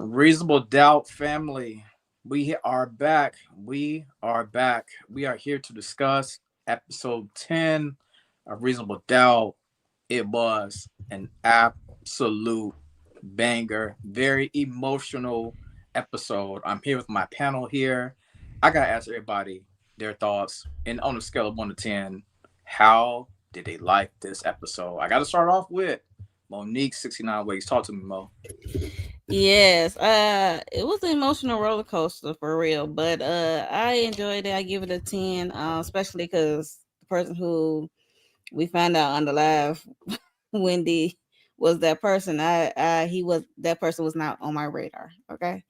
Reasonable Doubt family, we are back. We are back. We are here to discuss episode 10 of Reasonable Doubt. It was an absolute banger, very emotional episode. I'm here with my panel here. I got to ask everybody their thoughts. And on a scale of 1 to 10, how did they like this episode? I got to start off with Monique 69 Ways. Talk to me, Mo. Yes, it was an emotional roller coaster for real, but I enjoyed it. I give it a 10, especially because the person who we found out on the live, Wendy, was that person. That person was not on my radar. Okay,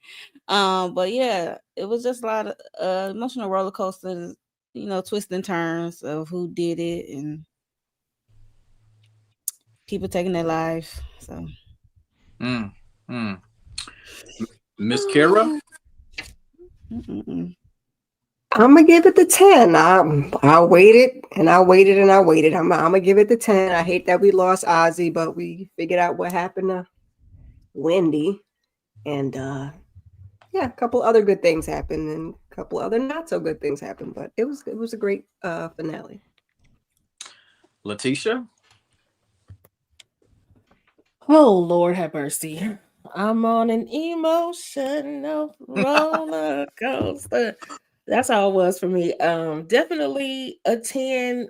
but yeah, it was just a lot of emotional roller coasters, twists and turns of who did it and people taking their life. So, Mm, mm. Miss Kira? Mm-mm. I'm gonna give it the 10. I waited and I waited and I waited. I'm gonna give it the 10. I hate that we lost Ozzy, but we figured out what happened to Wendy, and yeah, a couple other good things happened, and a couple other not so good things happened. But it was a great finale. Letitia? Oh, Lord have mercy. I'm on an emotional roller coaster. That's how it was for me. Definitely a 10,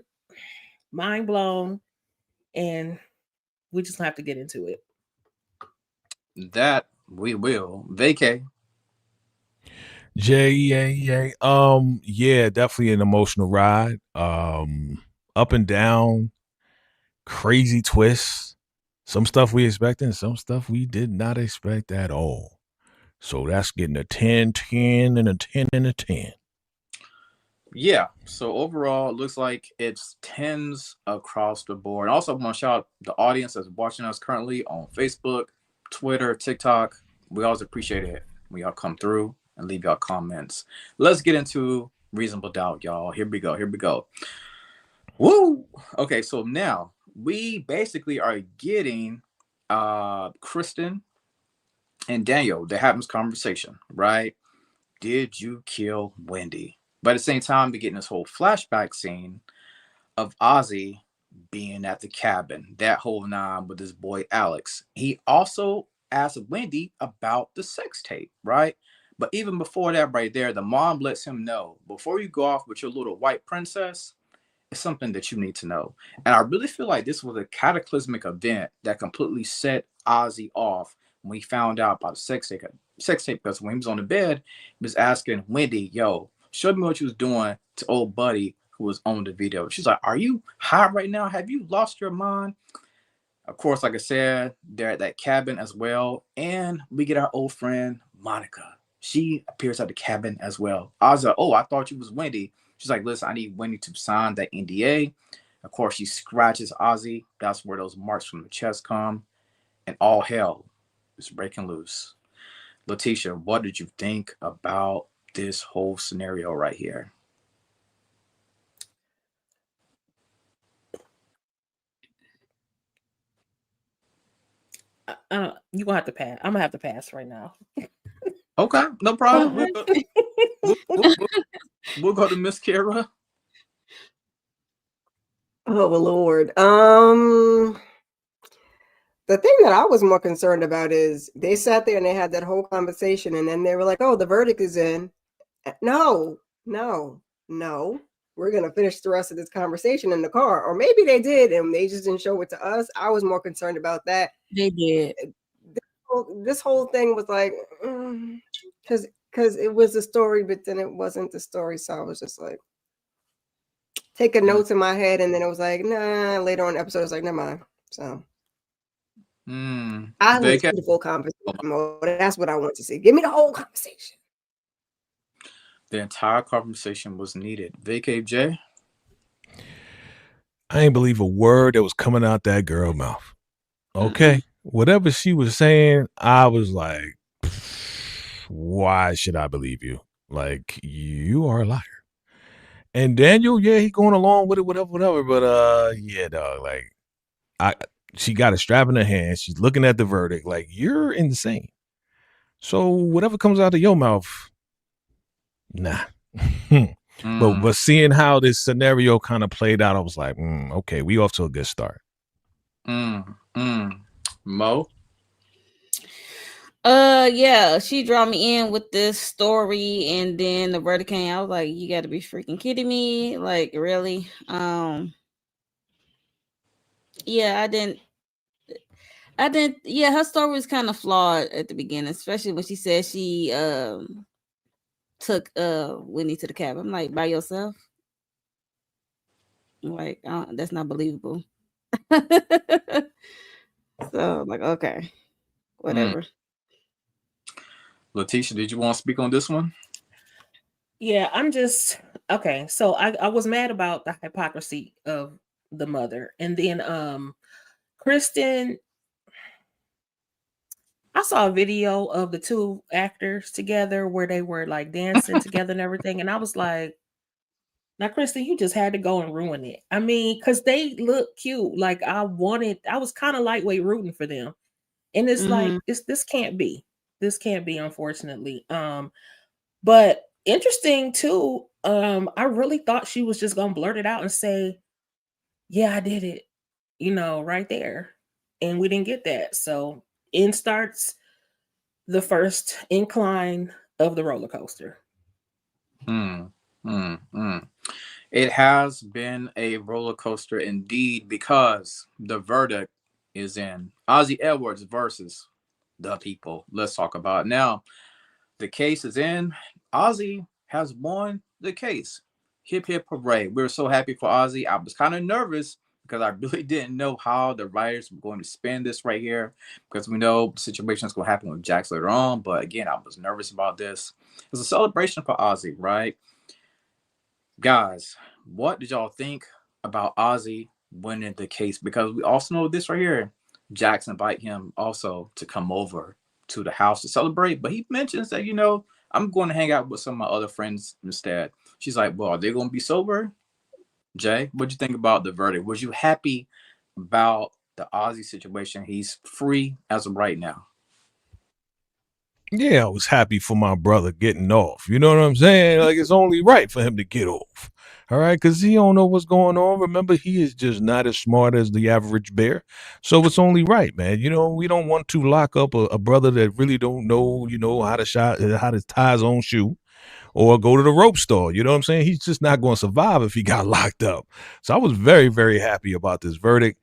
mind blown, and we just have to get into it. That we will. Vacay. Yeah, definitely an emotional ride. Up and down, crazy twists. Some stuff we expected and some stuff we did not expect at all. So that's getting a 10, 10, and a 10 and a 10. Yeah. So overall, it looks like it's 10s across the board. Also, I want to shout out the audience that's watching us currently on Facebook, Twitter, TikTok. We always appreciate it when y'all come through and leave y'all comments. Let's get into Reasonable Doubt, y'all. Here we go. Here we go. Woo! Okay, so now we basically are getting Kristen and Daniel. They're having this conversation, right? Did you kill Wendy? But at the same time, we're getting this whole flashback scene of Ozzy being at the cabin, that whole nine with his boy Alex. He also asked Wendy about the sex tape, right? But even before that, right there, the mom lets him know, before you go off with your little white princess, it's something that you need to know. And I really feel like this was a cataclysmic event that completely set Ozzy off when he found out about the sex tape. Because when he was on the bed, he was asking Wendy, yo, show me what you was doing to old buddy who was on the video. She's like, are you high right now? Have you lost your mind? Of course, like I said, they're at that cabin as well. And we get our old friend, Monica. She appears at the cabin as well. I was like, oh, I thought you was Wendy. She's like, listen, I need Wendy to sign that NDA. Of course, she scratches Ozzy. That's where those marks from the chest come. And all hell is breaking loose. Letitia, what did you think about this whole scenario right here? You're gonna have to pass. I'm gonna have to pass right now. Okay, no problem. We'll go to Miss Kara. Oh Lord. The thing that I was more concerned about is they sat there and they had that whole conversation, and then they were like, "Oh, the verdict is in." No. We're gonna finish the rest of this conversation in the car, or maybe they did, and they just didn't show it to us. I was more concerned about that. They did. This whole thing was like, because it was a story, but then it wasn't the story. So I was just like, taking notes in my head, and then it was like, nah. Later on in the episode, I was like, never mind. So I want to see the full conversation mode. That's what I want to see. Give me the whole conversation. The entire conversation was needed. VACAY-J? I ain't believe a word that was coming out that girl's mouth. Okay. Whatever she was saying, I was like, why should I believe you? Like, you are a liar. And Daniel, yeah, he going along with it, whatever. But yeah, dog, like she got a strap in her hand. She's looking at the verdict, like, you're insane. So whatever comes out of your mouth, nah. But seeing how this scenario kind of played out, I was like, okay, we off to a good start. Mo? Yeah, she draw me in with this story, and then the verdict came. I was like, you got to be freaking kidding me! Like, really? Yeah, I didn't. Yeah, her story was kind of flawed at the beginning, especially when she said she took Whitney to the cabin. I'm like, by yourself? I'm like, that's not believable. So, like, okay, whatever. Letitia, did you want to speak on this one? Yeah, I'm just okay. So I was mad about the hypocrisy of the mother, and then Kristen. I saw a video of the two actors together where they were like dancing together and everything, and I was like, "Now, Kristen, you just had to go and ruin it." I mean, because they look cute. Like I was kind of lightweight rooting for them, and it's like this can't be. This can't be, unfortunately. But interesting too. I really thought she was just gonna blurt it out and say, "Yeah, I did it," right there, and we didn't get that. So in starts the first incline of the roller coaster. It has been a roller coaster indeed, because the verdict is in. Ozzy Edwards versus the people. Let's talk about it now. The case is in. Ozzy has won the case. Hip hip hooray. We were so happy for Ozzy. I was kind of nervous because I really didn't know how the writers were going to spin this right here, because we know the situation is going to happen with Jax later on. But again, I was nervous about this. It's a celebration for Ozzy, right? Guys, what did y'all think about Ozzy winning the case? Because we also know this right here. Jax invite him also to come over to the house to celebrate, but he mentions that, I'm going to hang out with some of my other friends instead. She's like, well, are they going to be sober? Jay, what'd you think about the verdict? Was you happy about the Ozzy situation? He's free as of right now. Yeah, I was happy for my brother getting off. You know what I'm saying? Like, it's only right for him to get off. All right, because he don't know what's going on. Remember, he is just not as smart as the average bear. So it's only right, man. We don't want to lock up a brother that really don't know, how to tie his own shoe, or go to the rope store. You know what I'm saying? He's just not going to survive if he got locked up. So I was very, very happy about this verdict.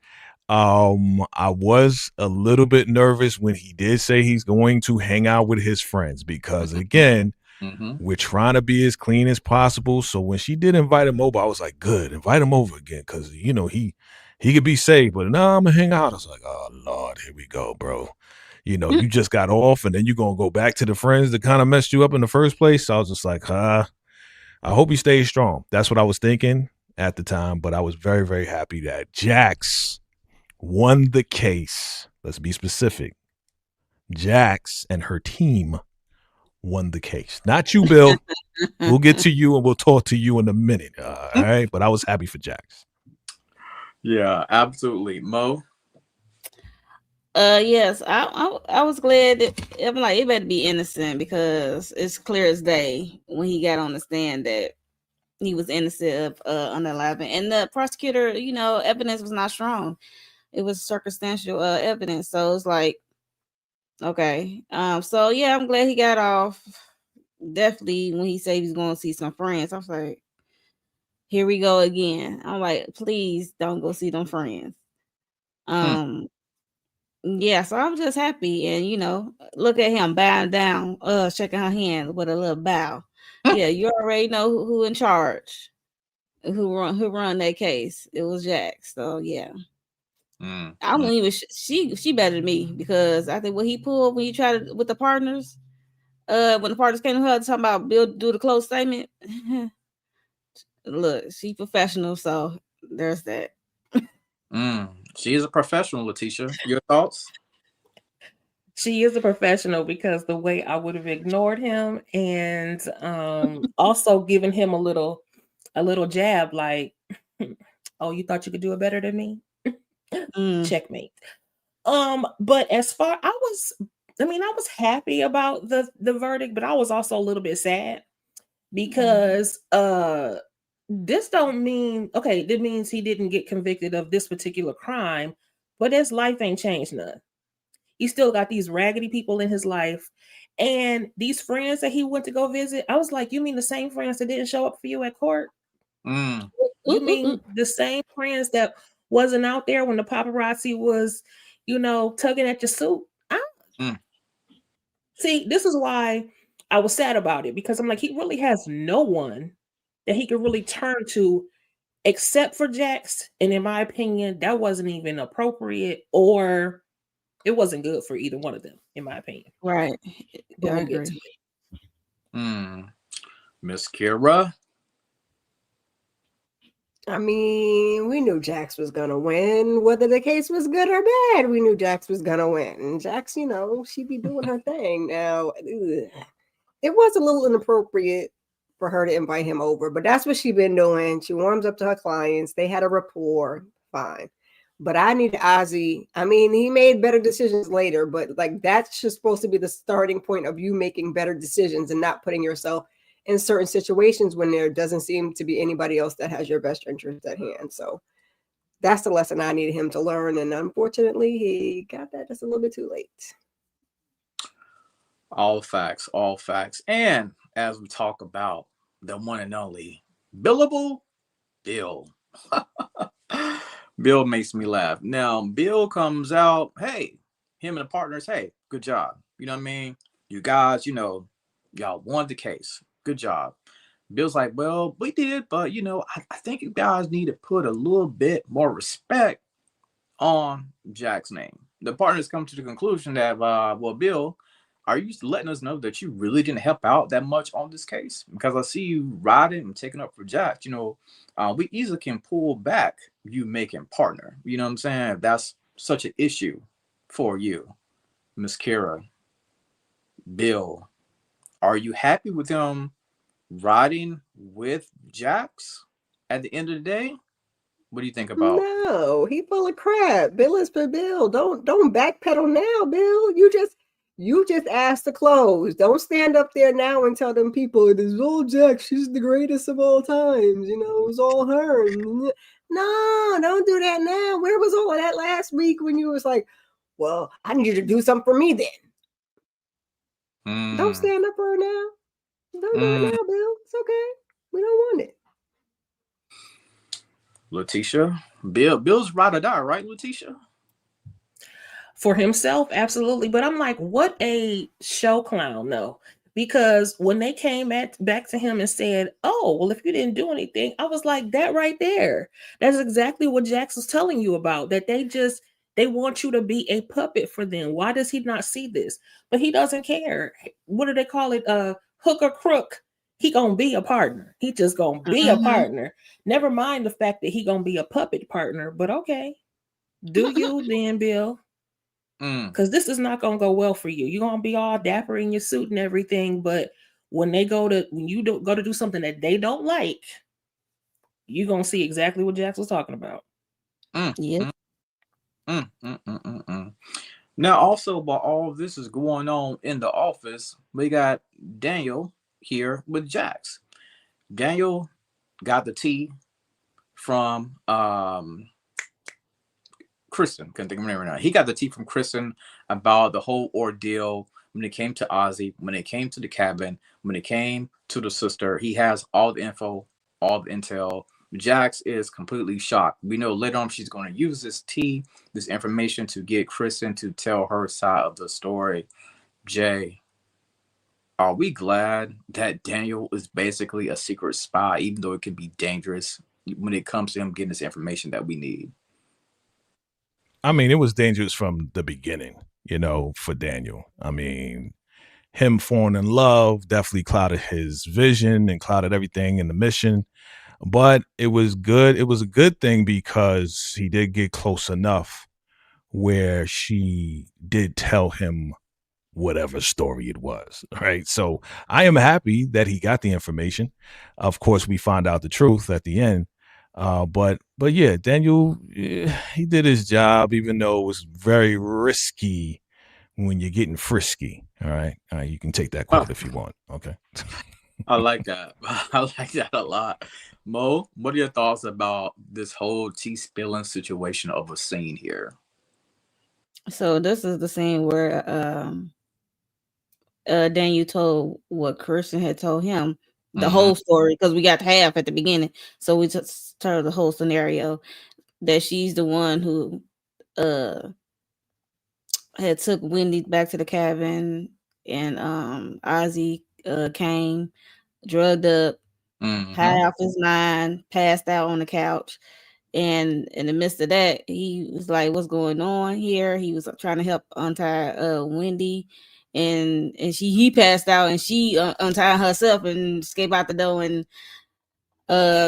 I was a little bit nervous when he did say he's going to hang out with his friends, because again, we're trying to be as clean as possible. So when she did invite him over, I was like, good, invite him over again, because he could be safe. But no, I'm gonna hang out. I was like, oh Lord, here we go, bro. You just got off, and then you're gonna go back to the friends that kind of messed you up in the first place. So I was just like, I hope he stays strong. That's what I was thinking at the time. But I was very, very happy that Jax won the case. Let's be specific. Jax and her team won the case. Not you, Bill. We'll get to you and we'll talk to you in a minute. All right. But I was happy for Jax. Yeah, absolutely. Mo? Yes, I was glad that I'm like, it better be innocent, because it's clear as day when he got on the stand that he was innocent of unalive, and the prosecutor, evidence was not strong. It was circumstantial evidence, so it's like, okay. So yeah, I'm glad he got off. Definitely when he said he was going to see some friends, I was like, here we go again. I'm like, please don't go see them friends. Yeah, so I'm just happy, and look at him bowing down, shaking her hand with a little bow. Yeah, you already know who in charge, who run that case. It was Jax. So yeah, I don't even. She better than me, because I think what he pulled when he tried with the partners, when the partners came to her talking about Bill do the close statement. Look, she professional, so there's that. She is a professional, Letitia. Your thoughts? She is a professional, because the way I would have ignored him, and also given him a little jab, like, oh, you thought you could do it better than me? Checkmate. But as far I mean, I was happy about the verdict, but I was also a little bit sad because this don't mean, okay, that means he didn't get convicted of this particular crime, but his life ain't changed none. He still got these raggedy people in his life. And these friends that he went to go visit, I was like, you mean the same friends that didn't show up for you at court? You mean the same friends that wasn't out there when the paparazzi was, tugging at your suit? See, this is why I was sad about it, because I'm like, he really has no one that he could really turn to except for Jax. And in my opinion, that wasn't even appropriate, or it wasn't good for either one of them, in my opinion. Right. But I we'll get agree. to it. Miss Kira. I mean, we knew Jax was gonna win, whether the case was good or bad. We knew Jax was gonna win. And Jax, she be doing her thing. Now, it was a little inappropriate for her to invite him over, but that's what she been doing. She warms up to her clients. They had a rapport, fine. But I need Ozzy. I mean, he made better decisions later, but like that's just supposed to be the starting point of you making better decisions and not putting yourself in certain situations when there doesn't seem to be anybody else that has your best interest at hand. So that's the lesson I needed him to learn. And unfortunately, he got that just a little bit too late. All facts, all facts. And as we talk about the one and only Billable Bill. Bill makes me laugh. Now, Bill comes out, hey, him and the partners, hey, good job. You know what I mean? You guys, y'all won the case. Good job. Bill's like, well, we did, but, I think you guys need to put a little bit more respect on Jack's name. The partners come to the conclusion that, well, Bill, are you letting us know that you really didn't help out that much on this case? Because I see you riding and taking up for Jack. We easily can pull back you making partner. You know what I'm saying? If that's such an issue for you, Miss Kira. Bill, are you happy with him riding with Jax at the end of the day? What do you think about? No, he full of crap. Bill is for Bill. Don't backpedal now, Bill. You just asked to close. Don't stand up there now and tell them people it is all Jax. She's the greatest of all times. It was all her. No, don't do that now. Where was all of that last week when you was like, well, I need you to do something for me then? Don't stand up for her now. Don't do it now, Bill. It's okay. We don't want it. Letitia, Bill's ride or die, right, Letitia? For himself, absolutely. But I'm like, what a show clown, though. Because when they came back to him and said, oh, well, if you didn't do anything, I was like, that right there. That's exactly what Jax was telling you about, that they want you to be a puppet for them. Why does he not see this? But he doesn't care. What do they call it? Hook or crook. He gonna be a partner. He just gonna be a partner. Never mind the fact that he gonna be a puppet partner. But okay, do you then, Bill? Because this is not gonna go well for you. You're gonna be all dapper in your suit and everything, but when you go to do something that they don't like, you're gonna see exactly what Jax was talking about. Yeah. Now, also, while all of this is going on in the office, we got Daniel here with Jax. Daniel got the tea from Kristen. Couldn't think of her name right now. He got the tea from Kristen about the whole ordeal when it came to Ozzy, when it came to the cabin, when it came to the sister. He has all the info, all the intel. Jax is completely shocked. We know later on she's going to use this tea, this information, to get Kristen to tell her side of the story. Jay, are we glad that Daniel is basically a secret spy, even though it can be dangerous when it comes to him getting this information that we need? I mean, it was dangerous from the beginning, for Daniel. I mean, him falling in love definitely clouded his vision and clouded everything in the mission. But it was good. It was a good thing because he did get close enough where she did tell him whatever story it was, right? So I am happy that he got the information. Of course, we find out the truth at the end. But yeah, Daniel, he did his job, even though it was very risky when you're getting frisky. All right. You can take that quote if you want. Okay. I like that. I like that a lot. Mo, what are your thoughts about this whole tea spilling situation of a scene here? So this is the scene where Daniel told what Christian had told him, the whole story, because we got half at the beginning. So we just told the whole scenario that she's the one who had took Wendy back to the cabin, and Ozzy came, drugged up, high off his mind, passed out on the couch. And in the midst of that, he was like, "What's going on here?" He was trying to help untie Wendy, and he passed out, and she untied herself and escaped out the door. And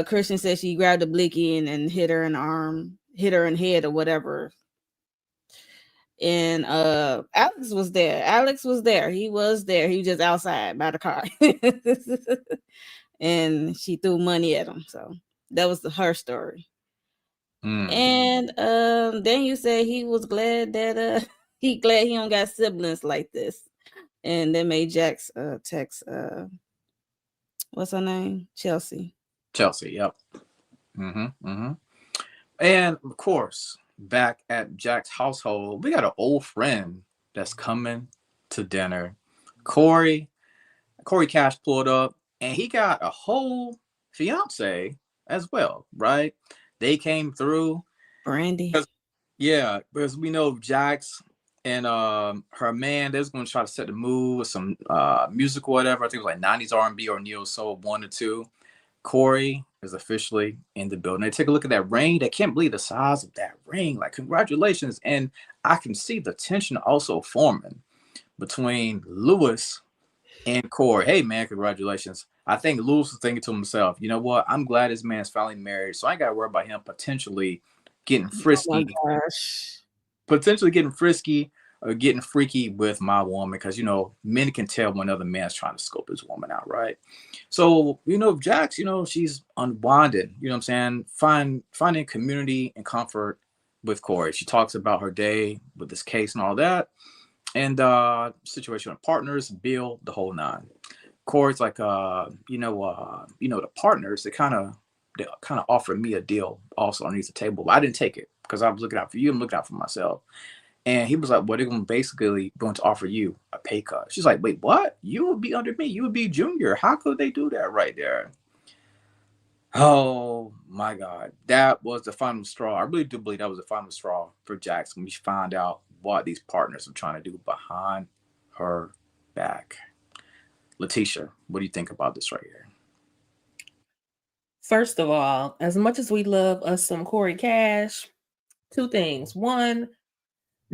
Christian said she grabbed a blicky and hit her in the arm, hit her in the head or whatever. And Alex was there. He was there. He was just outside by the car. And she threw money at him. So that was her story. And then you said he was glad that he don't got siblings like this. And that made Jax text what's her name? Chelsea, yep. And of course, back at Jack's household, we got an old friend that's coming to dinner. Corey Cash pulled up, and he got a whole fiance as well, right? They came through. Brandy. Because we know Jax and her man, they was going to try to set the mood with some music or whatever. I think it was like 90s R&B or neo soul, 1 or 2. Corey is officially in the building. They take a look at that ring. They can't believe the size of that ring. Like, congratulations. And I can see the tension also forming between Lewis and Corey. Hey, man, congratulations. I think Lewis was thinking to himself, you know what? I'm glad this man's finally married, so I ain't got to worry about him potentially getting frisky. Oh my gosh. Potentially getting frisky or getting freaky with my woman, because, you know, men can tell when another man's trying to scope his woman out, right? So, you know, Jax, you know, she's unwinded, you know what I'm saying? Finding community and comfort with Corey. She talks about her day with this case and all that, and situation with partners, Bill, the whole nine. Corey's like, the partners, they kind of offered me a deal also underneath the table, but I didn't take it because I was looking out for you. I'm looking out for myself. And he was like, well, they're going to offer you a pay cut. She's like, wait, what? You would be under me. You would be junior. How could they do that right there? Oh my God. That was the final straw. I really do believe that was the final straw for Jax when we find out what these partners are trying to do behind her back. Letitia, what do you think about this right here? First of all, as much as we love us some Corey Cash, 2 things. One,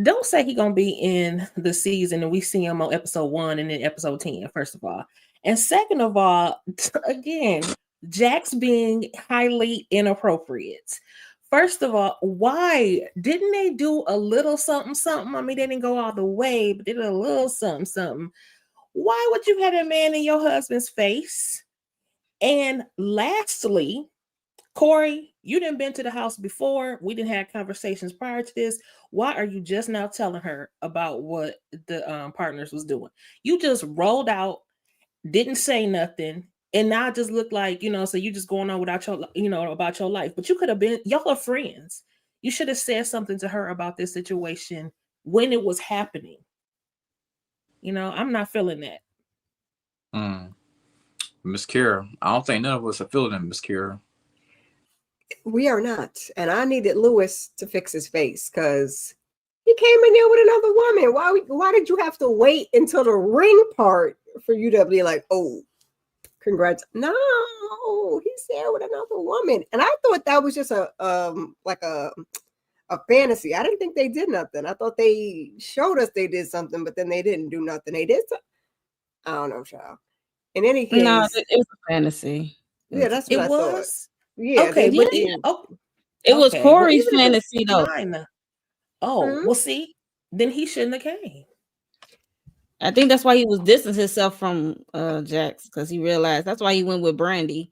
don't say he gonna be in the season and we see him on episode 1 and then episode 10, first of all. And second of all, again, Jax being highly inappropriate. First of all, why didn't they do a little something? I mean, they didn't go all the way, but they did a little something. Why would you have a man in your husband's face? And lastly, Corey, you didn't been to the house before. We didn't have conversations prior to this. Why are you just now telling her about what the partners was doing? You just rolled out, didn't say nothing, and now it just looked like, so you just going on without your, about your life. But you could have been, y'all are friends. You should have said something to her about this situation when it was happening. I'm not feeling that. Miss Kira, I don't think none of us are feeling it, Miss Kira. We are not. And I needed Lewis to fix his face because he came in there with another woman. Why did you have to wait until the ring part for you to be like, oh, congrats? No, he's there with another woman. And I thought that was just a fantasy. I didn't think they did nothing. I thought they showed us they did something, but then they didn't do nothing. They did something. I don't know, child. In any case, no, it was a fantasy. Yeah, that's what I thought. Yeah, okay, it was Corey's fantasy though. Well, see, then he shouldn't have came. I think that's why he was distancing himself from Jax, because he realized that's why he went with Brandy,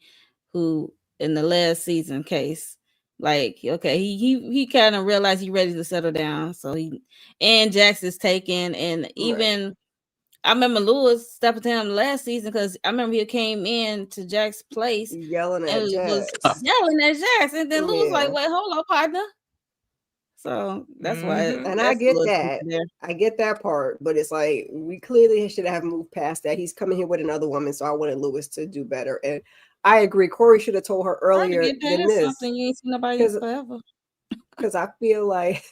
who in the last season case Like, okay, he kind of realized he ready to settle down. So and Jax is taken, and even I remember Lewis stepping to him last season because I remember he came in to Jack's place Yelling and at was Jax. yelling at Jax, and then Lewis like, Yeah. "Wait, hold up, partner." So that's why And I that's a get little that. there. I get that part, but it's like we clearly should have moved past that. He's coming here with another woman, so I wanted Lewis to do better. And I agree. Corey should have told her Hard to earlier get paid than or this, something. You ain't seen nobody forever. because I feel like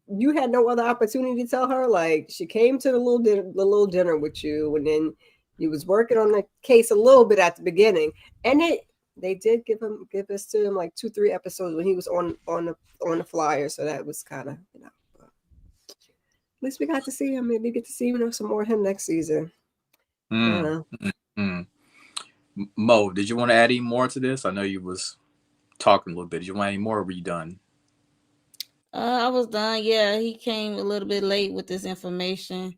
you had no other opportunity to tell her. Like, she came to the little dinner with you, and then you was working on the case a little bit at the beginning, and they did give us to him like 2-3 episodes when he was on the flyer, so that was kind of, at least we got to see him. Maybe get to see some more of him next season. I don't know. Mo, did you want to add any more to this? I know you was talking a little bit. Did you want any more, or were you done? I was done. Yeah, he came a little bit late with this information.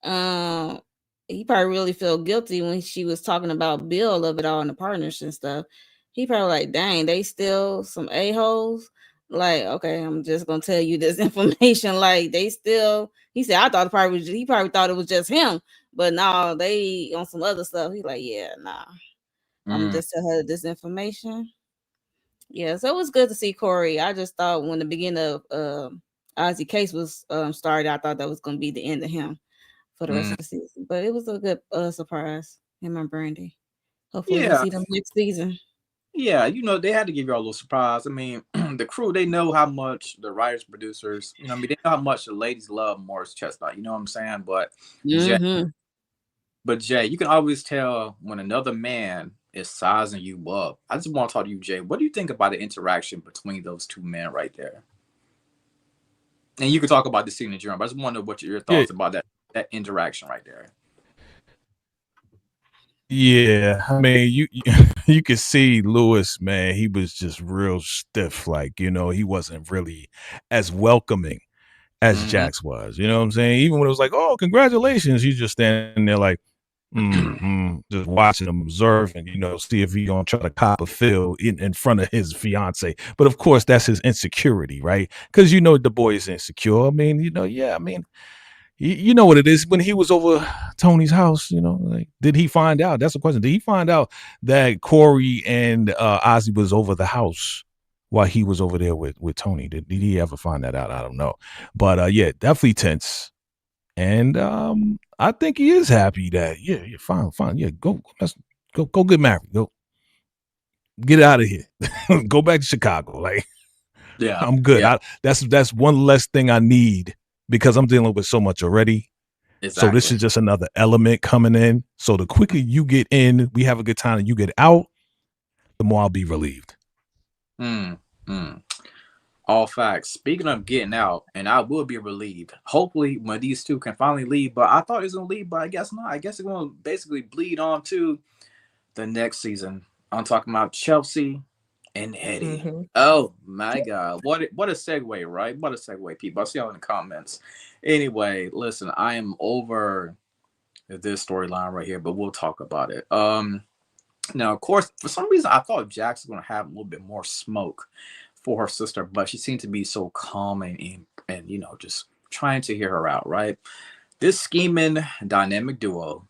He probably really felt guilty when she was talking about Bill of it all in the partners and stuff. He probably like, dang, they still some a-holes. Like, okay, I'm just gonna tell you this information. Like, they still. He said, I thought he probably thought it was just him, but no, they on some other stuff. He like, yeah, nah, I'm just tell her this information. Yeah, so it was good to see Corey. I just thought when the beginning of Ozzy case was started, I thought that was going to be the end of him for the rest of the season. But it was a good surprise, him and Brandy. Hopefully we'll see them next season. Yeah, they had to give you all a little surprise. I mean, the crew, they know how much the writers, producers, I mean, they know how much the ladies love Morris Chestnut. You know what I'm saying? But Jay, you can always tell when another man is sizing you up. I just want to talk to you, Jay. What do you think about the interaction between those two men right there? And you can talk about the scene in general, but I just want to know what your thoughts about that interaction right there. Yeah, I mean, you could see Lewis, man. He was just real stiff, like he wasn't really as welcoming as Jax was. You know what I'm saying? Even when it was like, "Oh, congratulations," you just standing there like, just watching him, observing, see if he gonna try to cop a feel in front of his fiance. But of course, that's his insecurity, right? Because the boy is insecure. I mean, I mean. You know what it is when he was over Tony's house, like, did he find out? That's the question. Did he find out that Corey and Ozzy was over the house while he was over there with Tony? Did he ever find that out? I don't know. But yeah, definitely tense. And I think he is happy that, yeah, fine. Yeah, let's go get married. Go get out of here. Go back to Chicago. Like, yeah, I'm good. Yeah. That's one less thing I need because I'm dealing with so much already. Exactly. So this is just another element coming in. So the quicker you get in, we have a good time, and you get out, the more I'll be relieved. All facts. Speaking of getting out, and I will be relieved. Hopefully, when these two can finally leave, but I thought it was gonna leave, but I guess not. I guess it's gonna basically bleed on to the next season. I'm talking about Chelsea and Eddie. Oh my God. What a segue, right? What a segue, people. I'll see y'all in the comments. Anyway, listen, I am over this storyline right here, but we'll talk about it. Now, of course, for some reason, I thought Jax was going to have a little bit more smoke for her sister, but she seemed to be so calm and just trying to hear her out, right? This scheming dynamic duo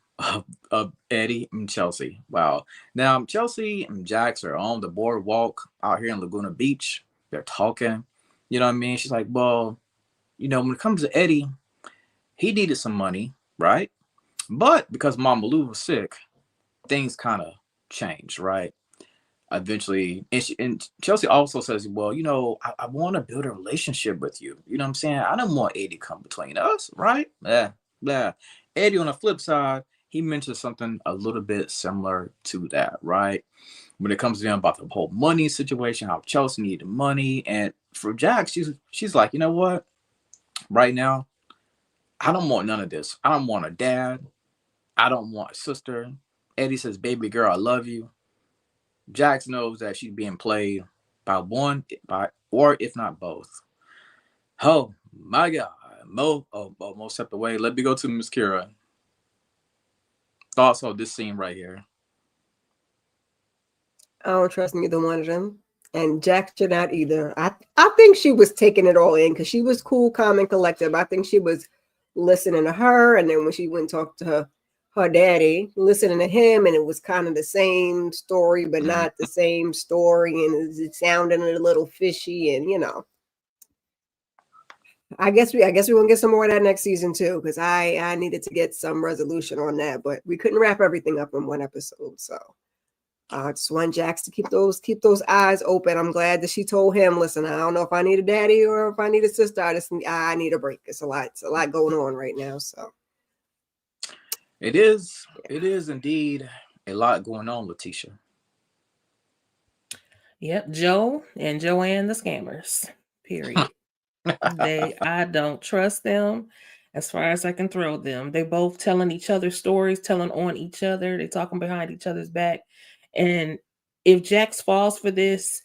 of Eddie and Chelsea. Wow. Now, Chelsea and Jax are on the boardwalk out here in Laguna Beach. They're talking. You know what I mean? She's like, well, when it comes to Eddie, he needed some money, right? But because Mama Lou was sick, things kind of changed, right? Eventually, and Chelsea also says, well, I want to build a relationship with you. You know what I'm saying? I don't want Eddie to come between us, right? Yeah. Eddie, on the flip side, he mentioned something a little bit similar to that, right? When it comes to them about the whole money situation, how Chelsea needed money. And for Jax, she's like, you know what? Right now, I don't want none of this. I don't want a dad. I don't want a sister. Eddie says, baby girl, I love you. Jax knows that she's being played by one, or if not both. Oh my God. Mo stepped away. Let me go to Miss Kira. Thoughts on this scene right here? I don't trust neither one of them. And Jack should not either. I think she was taking it all in because she was cool, calm, and collective. I think she was listening to her, and then when she went and talked to her daddy, listening to him, and it was kind of the same story, but not the same story, and it sounded a little fishy, and you know. I guess we're gonna get some more of that next season too, because I needed to get some resolution on that, but we couldn't wrap everything up in one episode, so. I just want Jax to keep those eyes open. I'm glad that she told him, listen, I don't know if I need a daddy or if I need a sister. I need a break. It's a lot going on right now. So it is indeed a lot going on, Letitia. Yep, Joe and Joanne the scammers. Period. I don't trust them as far as I can throw them. They both telling each other stories, telling on each other. They talking behind each other's back. And if Jax falls for this,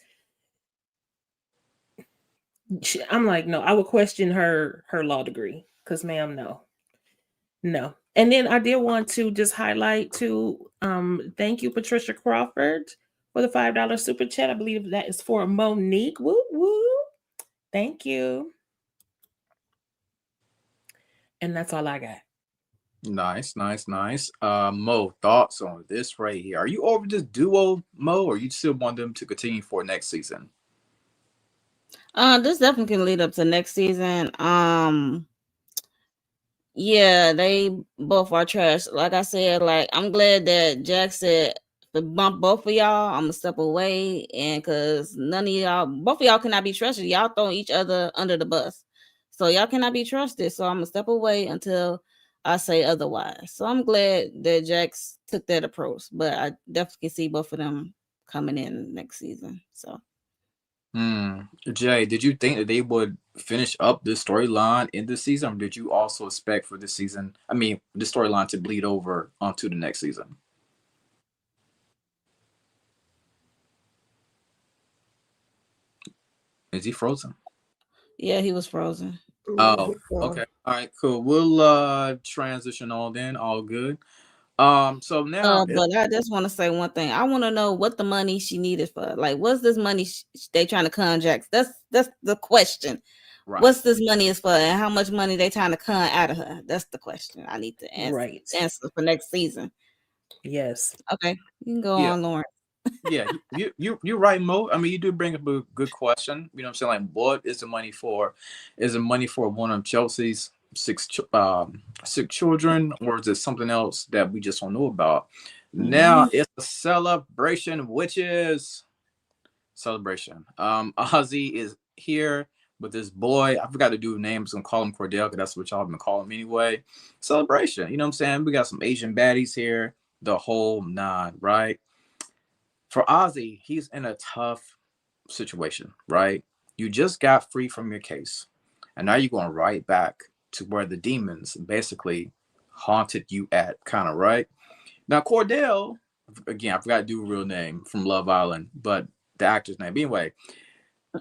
I'm like, no, I would question her law degree. Because ma'am, no. And then I did want to just highlight to thank you, Patricia Crawford, for the $5 super chat. I believe that is for Monique. Woo woo. Thank you. And that's all I got. Nice. Mo, thoughts on this right here? Are you over this duo, Mo, or you still want them to continue for next season? This definitely can lead up to next season. Yeah, they both are trash. Like I said, like I'm glad that Jack said to bump both of y'all. I'm gonna step away, and cause both of y'all cannot be trusted. Y'all throw each other under the bus, so y'all cannot be trusted. So I'm gonna step away until I say otherwise. So I'm glad that Jax took that approach, but I definitely see both of them coming in next season. So. Jay, did you think that they would finish up this storyline in this season, or did you also expect for this season, the storyline to bleed over onto the next season? Is he frozen? Yeah, he was frozen. Oh, okay. All right, cool. We'll transition on then. All good. So now But I just want to say one thing. I want to know what the money she needed for. Like, what's this money they trying to con Jax? That's the question. right. What's this money is for, and how much money they trying to con out of her? That's the question I need to answer for next season. Yes. Okay, you can go on, Lauren. Yeah, you're right, Mo. I mean, you do bring up a good question. You know what I'm saying? Like, what is the money for? Is it money for one of Chelsea's six children, or is it something else that we just don't know about? Now it's a celebration, witches celebration. Ozzy is here with this boy. I forgot to do names. I'm gonna call him Cordell because that's what y'all been calling him anyway. Celebration. You know what I'm saying? We got some Asian baddies here, the whole nine, right? For Ozzy, he's in a tough situation, right? You just got free from your case, and now you're going right back to where the demons basically haunted you at, kind of, right? Now, Cordell, again, I forgot to do a real name from Love Island, but the actor's name. Anyway,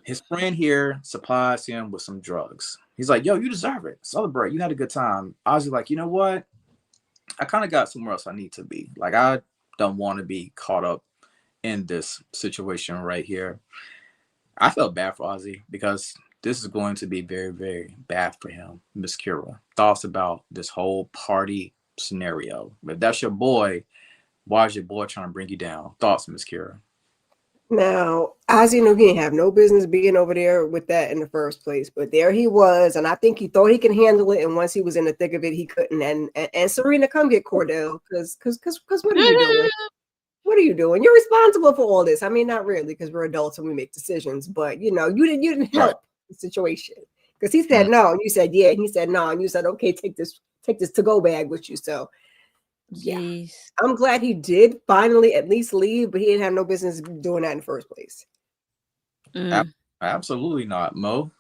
his friend here supplies him with some drugs. He's like, yo, you deserve it. Celebrate. You had a good time. Ozzy's like, you know what? I kind of got somewhere else I need to be. Like, I don't want to be caught up in this situation right here. I felt bad for Ozzy because this is going to be very, very bad for him. Miss Kira, thoughts about this whole party scenario? If that's your boy, why is your boy trying to bring you down? Thoughts, Miss Kira? Now, Ozzy knew he didn't have no business being over there with that in the first place, but there he was, and I think he thought he could handle it. And once he was in the thick of it, he couldn't. And Serena, come get Cordell, because what are you doing? What are you doing? You're responsible for all this. I mean, not really, because we're adults and we make decisions. But you know, you didn't help the situation because he said no, and you said yeah, and he said no, and you said okay, take this to go bag with you. So yeah, I'm glad he did finally at least leave, but he didn't have no business doing that in the first place. Absolutely not, Mo.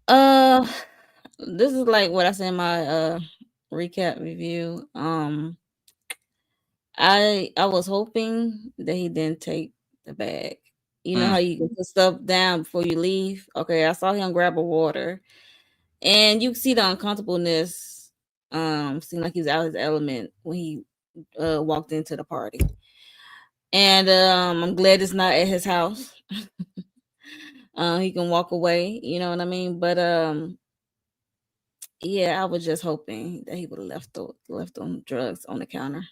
This is like what I said in my recap review. I was hoping that he didn't take the bag. You know how you can put stuff down before you leave? Okay, I saw him grab a water. And you see the uncomfortableness. Seemed like he's out of his element when he walked into the party. And I'm glad it's not at his house. He can walk away, you know what I mean? But yeah, I was just hoping that he would have left them drugs on the counter.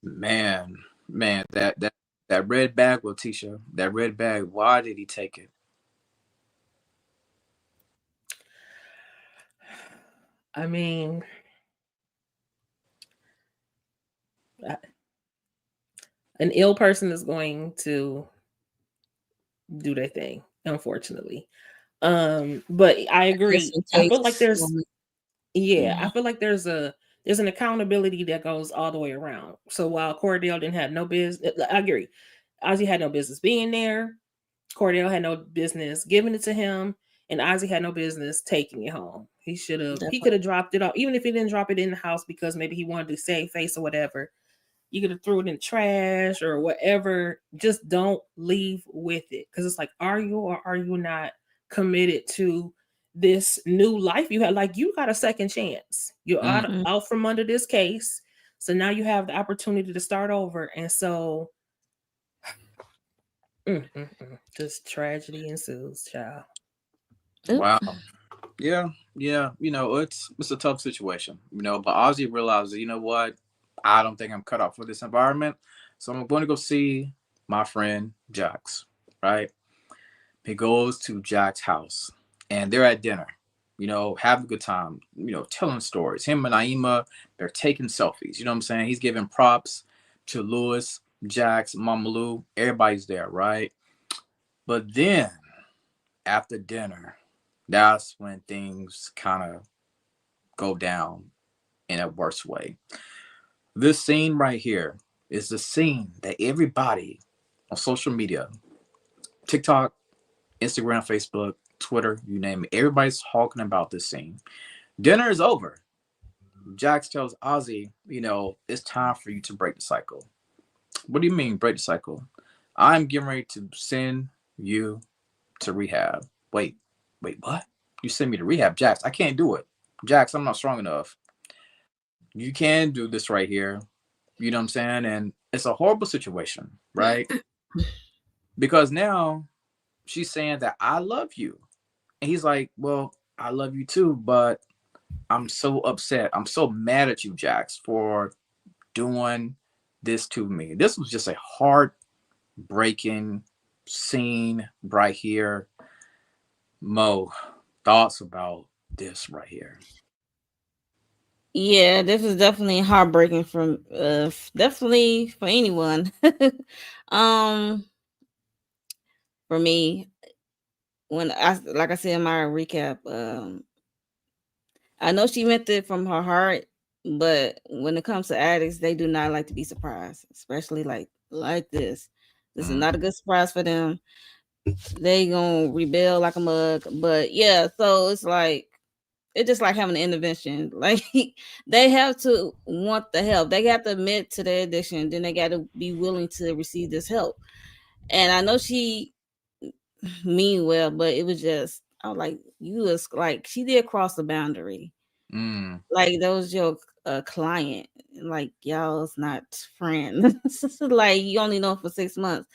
Man, man, that red bag, Letitia, that red bag. Why did he take it? I mean, an ill person is going to do their thing, unfortunately. But I agree. I feel like there's I feel like there's an accountability that goes all the way around. So while Cordell didn't have no business, I agree. Ozzy had no business being there. Cordell had no business giving it to him, and Ozzy had no business taking it home. He could have dropped it off, even if he didn't drop it in the house because maybe he wanted to save face or whatever. You could have threw it in trash or whatever. Just don't leave with it, because it's like, are you or are you not committed to this new life you had? Like, you got a second chance. You're out from under this case, so now you have the opportunity to start over. And so just tragedy ensues, child. Wow. Yeah. You know, it's a tough situation, you know, but Ozzy realizes, you know what? I don't think I'm cut out for this environment. So I'm going to go see my friend Jax, right? He goes to Jack's house and they're at dinner, you know, having a good time, you know, telling stories. Him and Naima, they're taking selfies. You know what I'm saying? He's giving props to Lewis, Jax, Mama Lou. Everybody's there, right? But then after dinner, that's when things kind of go down in a worse way. This scene right here is the scene that everybody on social media, TikTok, Instagram, Facebook, Twitter, you name it, everybody's talking about this scene. Dinner is over. Jax tells Ozzy, you know, it's time for you to break the cycle. What do you mean break the cycle? I'm getting ready to send you to rehab. Wait, what? You send me to rehab? Jax, I can't do it. Jax, I'm not strong enough. You can do this right here. You know what I'm saying? And it's a horrible situation, right? Because now she's saying that I love you. And he's like, well, I love you too, but I'm so upset. I'm so mad at you, Jax, for doing this to me. This was just a heartbreaking scene right here. Mo, thoughts about this right here? Yeah, this is definitely heartbreaking from definitely for anyone. um for me, when like I said in my recap, I know she meant it from her heart, but when it comes to addicts, they do not like to be surprised, especially like this. This is not a good surprise for them. They gonna rebel like a mug. But yeah, so it's just like having an intervention. Like they have to want the help. They got to admit to their addiction. Then they got to be willing to receive this help. And I know she mean well, but it was just I was like, you was like she did cross the boundary. Like that was your client. Like y'all's not friends. Like you only know for 6 months.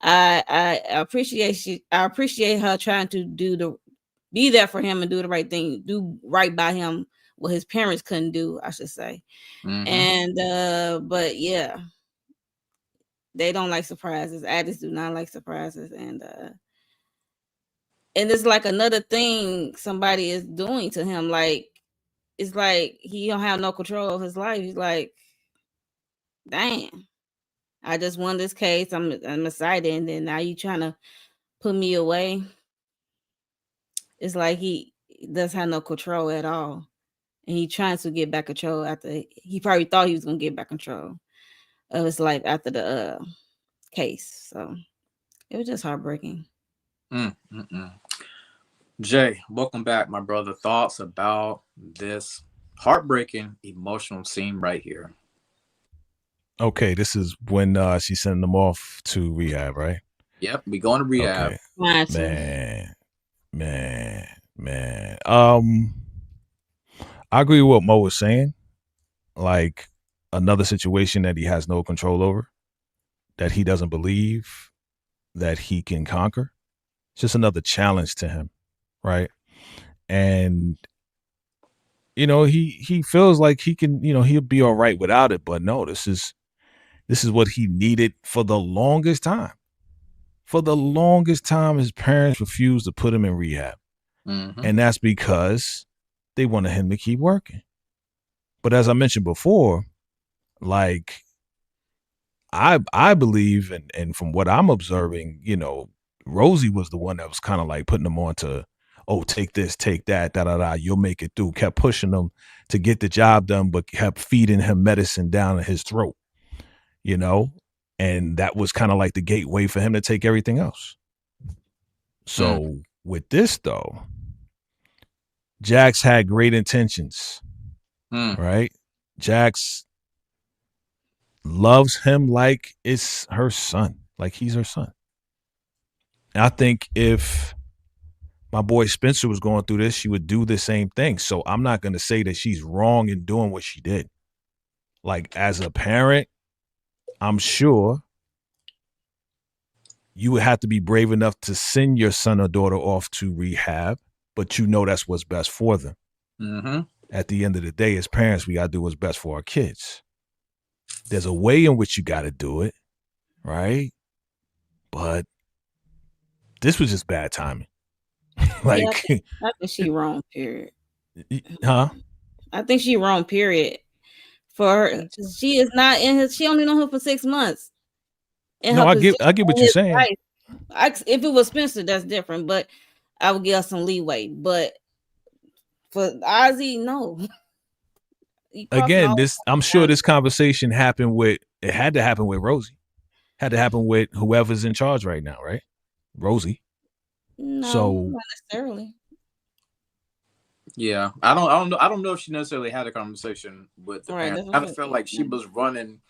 I appreciate her trying to be there for him and do the right thing, do right by him, what his parents couldn't do, I should say. And but yeah, they don't like surprises. Addicts do not like surprises, and it's like another thing somebody is doing to him. Like it's like he don't have no control of his life. He's like, damn, I just won this case. I'm excited, and then now you trying to put me away. It's like he doesn't have no control at all. And he trying to get back control after he probably thought he was gonna get back control of his life after the case. So it was just heartbreaking. Jay, welcome back, my brother. Thoughts about this heartbreaking, emotional scene right here? Okay, this is when she's sending them off to rehab, right? Yep, we going to rehab. Okay. Man. I agree with what Mo was saying. Like another situation that he has no control over. that he doesn't believe that he can conquer. It's just another challenge to him, right? And he feels like he can, he'll be all right without it, but no, this is what he needed for the longest time. For the longest time, his parents refused to put him in rehab. Mm-hmm. And that's because they wanted him to keep working. But as I mentioned before, like, I believe, and from what I'm observing, Rosie was the one that was kind of like putting him on to, oh, take this, take that, you'll make it through. Kept pushing him to get the job done, but kept feeding him medicine down his throat, and that was kind of like the gateway for him to take everything else. So with this, though, Jax had great intentions, right? Jax loves him like it's her son, like he's her son. And I think if my boy Spencer was going through this, she would do the same thing. So I'm not going to say that she's wrong in doing what she did. Like, as a parent, I'm sure you would have to be brave enough to send your son or daughter off to rehab, but that's what's best for them. Mm-hmm. At the end of the day, as parents, we got to do what's best for our kids. There's a way in which you got to do it, right? But this was just bad timing. I think she wrong, period. Huh? I think she wrong, period. For her, she is not in his. She only known him for 6 months. No, I get what you're saying. If it was Spencer, that's different, but I would give her some leeway. But for Ozzy, no. Again, I'm sure this conversation had to happen with Rosie. Had to happen with whoever's in charge right now, right? Rosie. No, so, not necessarily. Yeah, I don't know if she necessarily had a conversation with the parents. I kind of felt like she was running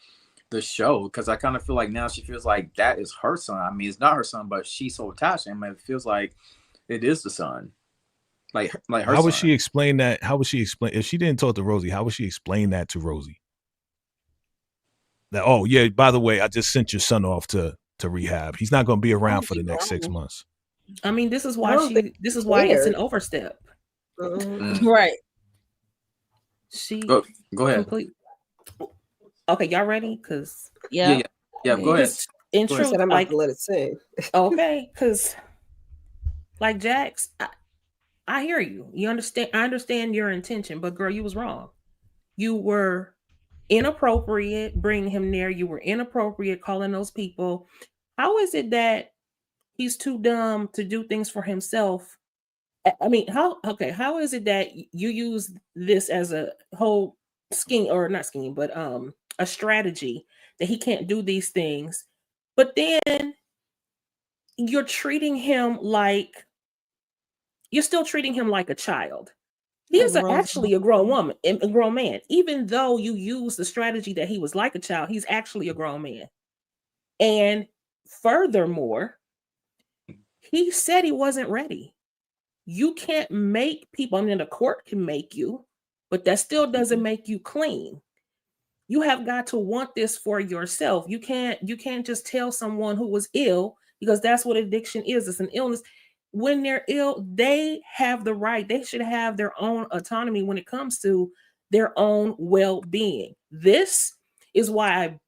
the show, because I kind of feel like now she feels like that is her son. I mean, it's not her son, but she's so attached to him. It feels like it is the son. Like her. How would she explain that? How would she explain if she didn't talk to Rosie? How would she explain that to Rosie? That, oh yeah, by the way, I just sent your son off to rehab. He's not going to be around for the next 6 months. I mean, this is why it's an overstep. Right. She go ahead. Okay, y'all ready? Cause yeah. Go ahead. In truth, I'm about to let it sing. Okay, because like Jax, I hear you. You understand? I understand your intention, but girl, you was wrong. You were inappropriate bringing him there. You were inappropriate calling those people. How is it that he's too dumb to do things for himself? I mean, how is it that you use this as a whole scheme, or not scheme, but a strategy that he can't do these things, but then you're still treating him like a child. He is actually a grown man. Even though you use the strategy that he was like a child, he's actually a grown man. And furthermore, he said he wasn't ready. You can't make people, I mean, the court can make you, but that still doesn't make you clean. You have got to want this for yourself. You can't just tell someone who was ill, because that's what addiction is. It's an illness. When they're ill, they have the right. They should have their own autonomy when it comes to their own well-being. This is why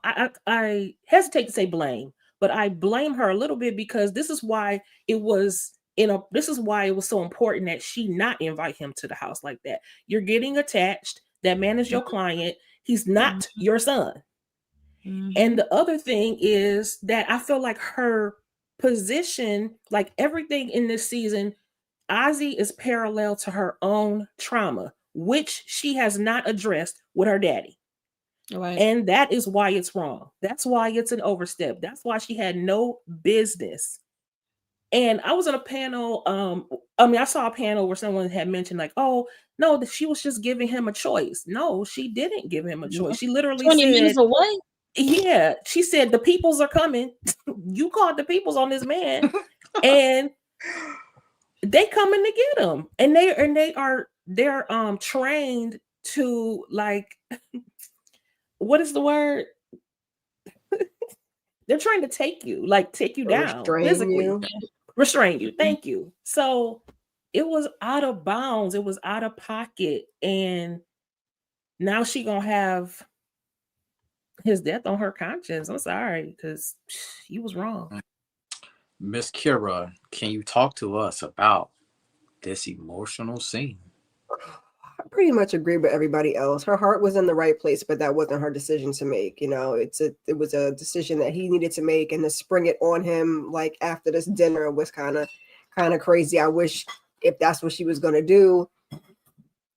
I hesitate to say blame, but I blame her a little bit, because this is why it was so important that she not invite him to the house like that. You're getting attached. That man is your client. He's not your son. And the other thing is that I feel like her position, like everything in this season, Ozzy is parallel to her own trauma, which she has not addressed with her daddy. Right. And that is why it's wrong. That's why it's an overstep. That's why she had no business. And I was on a panel. I saw a panel where someone had mentioned, like, oh, no, she was just giving him a choice. No, she didn't give him a choice. She literally 20 said, minutes away. Yeah, she said the peoples are coming. You called the peoples on this man, and they coming to get him. And they're trained to, like, what is the word? They're trying to take you down Restrain physically, you. restrain you. Thank you. So it was out of bounds. It was out of pocket. And now she gonna have his death on her conscience. I'm sorry, because he was wrong. Miss Kira, can you talk to us about this emotional scene? I pretty much agree with everybody else. Her heart was in the right place, but that wasn't her decision to make. You know, it was a decision that he needed to make, and to spring it on him like after this dinner was kind of crazy. I wish if that's what she was going to do,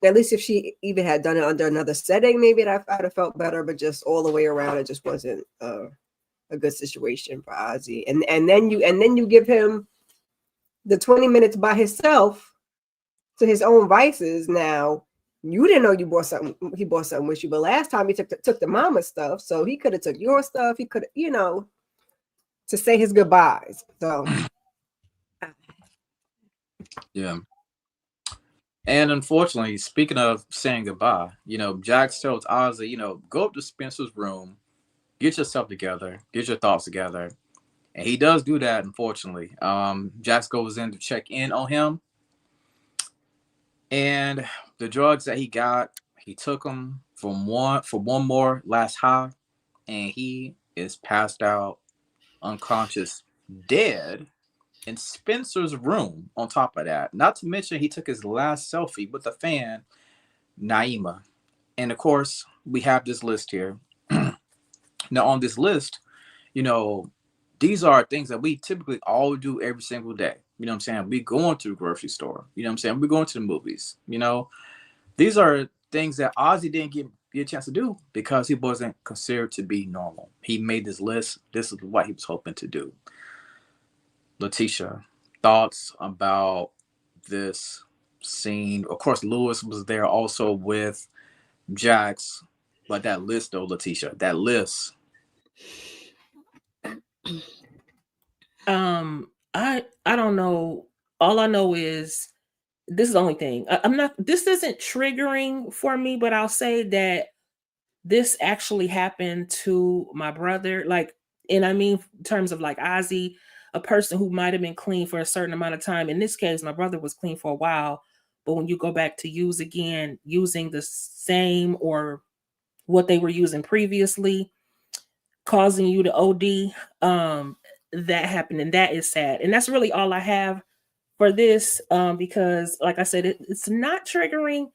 at least if she even had done it under another setting, maybe I'd have felt better. But just all the way around, it just wasn't a good situation for Ozzy. And then you give him the 20 minutes by himself to his own vices. Now you didn't know you bought something. He bought something with you, but last time he took the mama stuff, so he could have took your stuff. He could, to say his goodbyes. So Yeah. And unfortunately, speaking of saying goodbye, Jax tells Ozzy, go up to Spencer's room, get yourself together, get your thoughts together. And he does do that, unfortunately. Jax goes in to check in on him. And the drugs that he got, he took them for one more last high, and he is passed out, unconscious, dead in Spencer's room. On top of that, not to mention he took his last selfie with the fan, Naima. And of course, we have this list here. Now, on this list, these are things that we typically all do every single day. You know what I'm saying? We going to the grocery store. You know what I'm saying? We're going to the movies. These are things that Ozzy didn't get a chance to do because he wasn't considered to be normal. He made this list. This is what he was hoping to do. Letitia, thoughts about this scene? Of course, Lewis was there also with Jax. But that list, though, Letitia, that list. I don't know. All I know is this is the only thing. This isn't triggering for me, but I'll say that this actually happened to my brother. And I mean, in terms of like Ozzy, a person who might have been clean for a certain amount of time. In this case, my brother was clean for a while, but when you go back to using the same or what they were using previously, causing you to OD, that happened, and that is sad. And that's really all I have for this, because like I said, it's not triggering,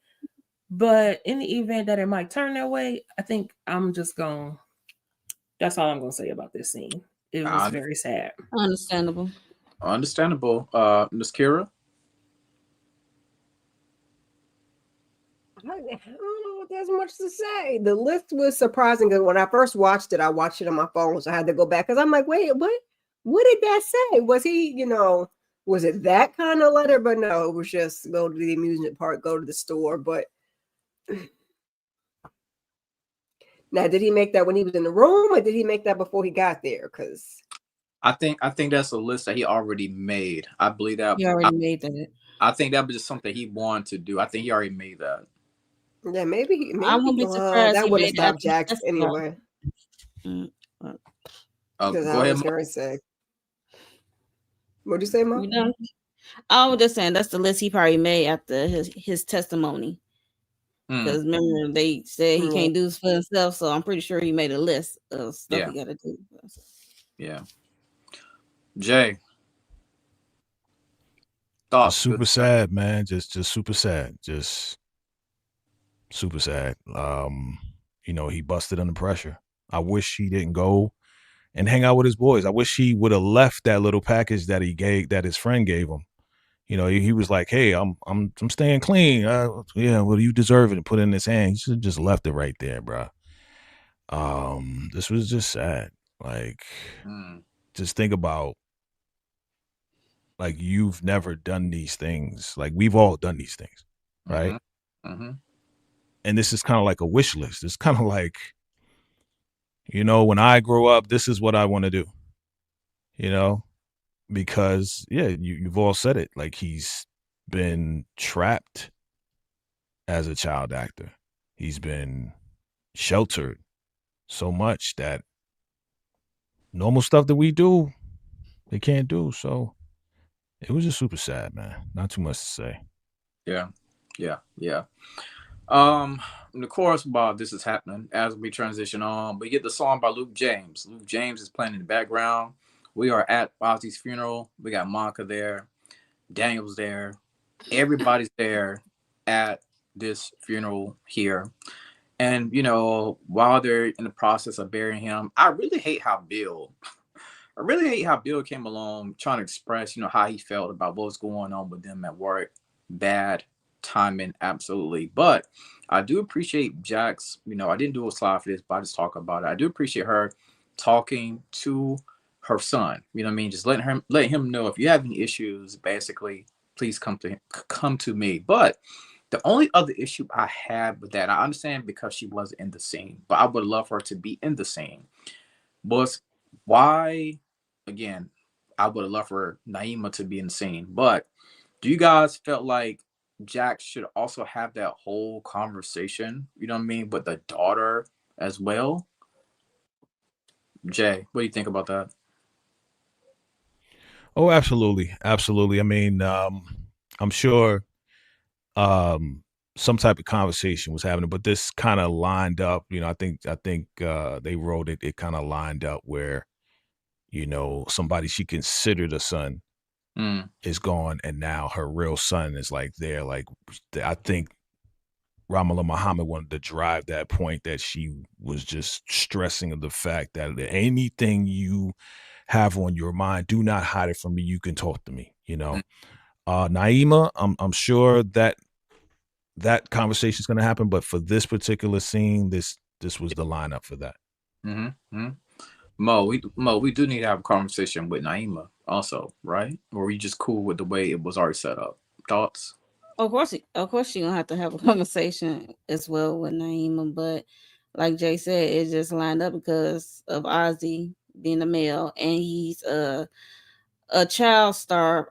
but in the event that it might turn that way, I think that's all I'm gonna say about this scene. It was very sad. Understandable. Miss Kira? I don't know if there's much to say. The list was surprising because when I first watched it, I watched it on my phone, so I had to go back because I'm like, wait, what did that say? Was he, was it that kind of letter? But no, it was just go to the amusement park, go to the store. But now, did he make that when he was in the room, or did he make that before he got there? Because I think that's a list that he already made. I believe that he already made that. I think that was just something he wanted to do. I think he already made that. Yeah, maybe I wouldn't be surprised. That would have stopped Jax anyway. Go Because I was very sick. What'd you say, Mom? I was just saying that's the list he probably made after his testimony. Because remember, they said he can't do this for himself, so I'm pretty sure he made a list of stuff he got to do. Yeah. Jay, thoughts? Super sad, man. Just super sad. Just super sad. He busted under pressure. I wish he didn't go and hang out with his boys. I wish he would have left that little package that his friend gave him. He was like, "Hey, I'm staying clean. Well, you deserve it." And put it in his hand. He should have just left it right there, bro. This was just sad. Just think about, you've never done these things. We've all done these things, right? Mm-hmm. And this is kind of like a wish list. It's kind of like, when I grow up, this is what I want to do. Because you've all said it. He's been trapped as a child actor. He's been sheltered so much that normal stuff that we do, they can't do. So it was just super sad, man. Not too much to say. Yeah, yeah. Um, the chorus while this is happening, as we transition on, we get the song by Luke James. Luke James is playing in the background. We are at Ozzy's funeral. We got Monica there, Daniel's there, everybody's there at this funeral here. And while they're in the process of burying him, I really hate how Bill came along trying to express, how he felt about what's going on with them at work. Bad timing, absolutely. But I do appreciate Jax. I didn't do a slide for this, but I just talk about it. I do appreciate her talking to her son. You know what I mean? Just let him know if you have any issues, basically, please come to me. But the only other issue I had with that, I understand because she wasn't in the scene, but I would love her to be in the scene, was why, again, I would have loved for Naima to be in the scene. But do you guys felt like Jack should also have that whole conversation, you know what I mean, with the daughter as well? Jay, what do you think about that? Oh, absolutely. Absolutely. I mean, I'm sure some type of conversation was happening, but this kind of lined up, I think they wrote it, it kind of lined up where, somebody she considered a son is gone, and now her real son is like there. Like, I think Ramallah Muhammad wanted to drive that point that she was just stressing of the fact that anything you have on your mind, do not hide it from me. You can talk to me, Naima, I'm sure that conversation is going to happen, but for this particular scene, this was the lineup for that. Mo, we do need to have a conversation with Naima also, right? Or are you just cool with the way it was already set up? Thoughts? Of course, you're gonna have to have a conversation as well with Naima, but like Jay said, it just lined up because of Ozzy being a male, and he's a child star,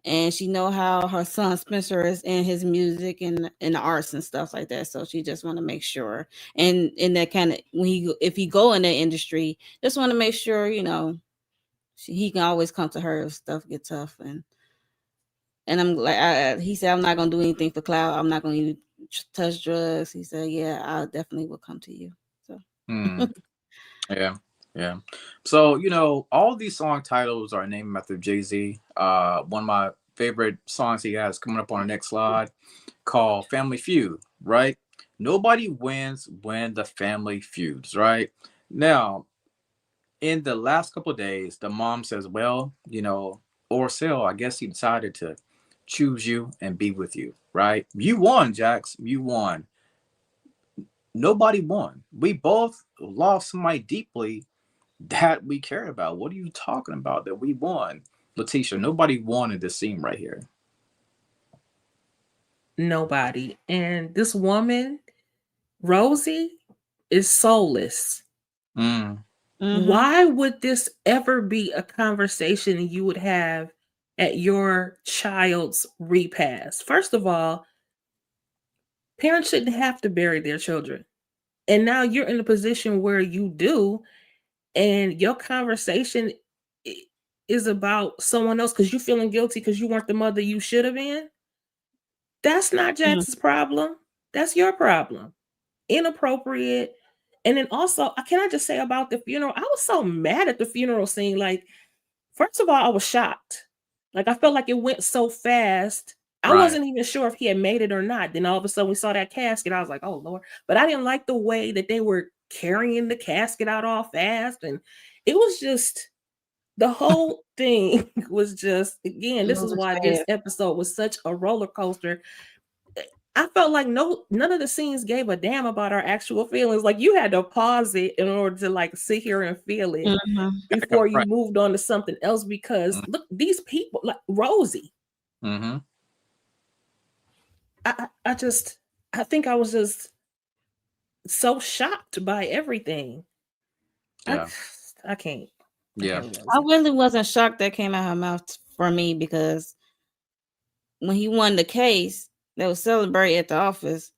and she know how her son Spencer is in his music and in the arts and stuff like that. So she just want to make sure, and in that kind of if he go in that industry, just want to make sure he can always come to her if stuff get tough. And I'm like, he said, I'm not gonna do anything for clout. I'm not gonna even touch drugs. He said, yeah, I definitely will come to you. So. Yeah. So, all these song titles are named after Jay-Z. One of my favorite songs he has coming up on the next slide called Family Feud, right? Nobody wins when the family feuds, right? Now, in the last couple of days, the mom says, well, Orcel, I guess he decided to choose you and be with you, right? You won, Jax. You won. Nobody won. We both lost somebody deeply that we care about. What are you talking about that we won? Letitia, nobody won in this scene right here. Nobody. And this woman, Rosie, is soulless. Why would this ever be a conversation you would have at your child's repast? First of all, parents shouldn't have to bury their children. And now you're in a position where you do, and your conversation is about someone else because you're feeling guilty because you weren't the mother you should have been. That's not Jax's problem. That's your problem. Inappropriate. And then also, can I just say about the funeral? I was so mad at the funeral scene. Like, first of all, I was shocked. Like, I felt like it went so fast. I wasn't even sure if he had made it or not. Then all of a sudden we saw that casket. I was like, oh, Lord. But I didn't like the way that they were carrying the casket out all fast. And it was just, the whole thing was just, again, this is why this episode was such a roller coaster. I felt like none of the scenes gave a damn about our actual feelings. Like, you had to pause it in order to like sit here and feel it before you moved on to something else. Because look, these people, like Rosie. I think I was just so shocked by everything. Yeah. I can't. Yeah. I really wasn't shocked that came out of her mouth for me, because when he won the case that was celebrated at the office,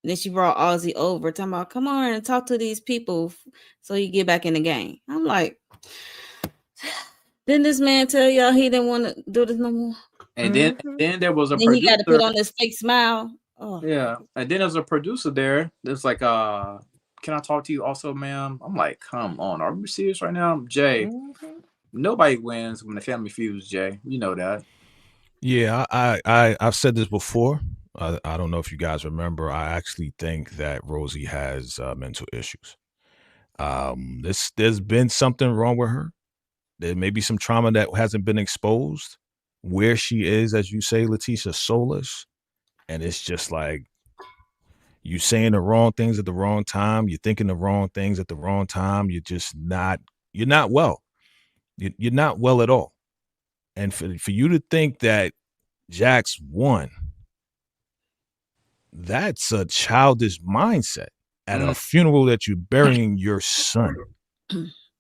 Then she brought Ozzy over, talking about, come on and talk to these people so you get back in the game. I'm like, didn't this man tell y'all he didn't want to do this no more? And then there was a Then he got to put producer. on this fake smile. Oh. Yeah, and then there's a producer there. There's like, can I talk to you also, ma'am? I'm like, come on, are we serious right now, Jay? Nobody wins when the family feuds, Jay. You know that. Yeah, I've said this before. I don't know if you guys remember. I actually think that Rosie has mental issues. There's been something wrong with her. There may be some trauma that hasn't been exposed. Where she is, as you say, Letitia, soulless, and it's just like you saying the wrong things at the wrong time. You're thinking the wrong things at the wrong time. You're not well. You're not well at all. And for you to think that Jax won, that's a childish mindset at a funeral that you're burying your son.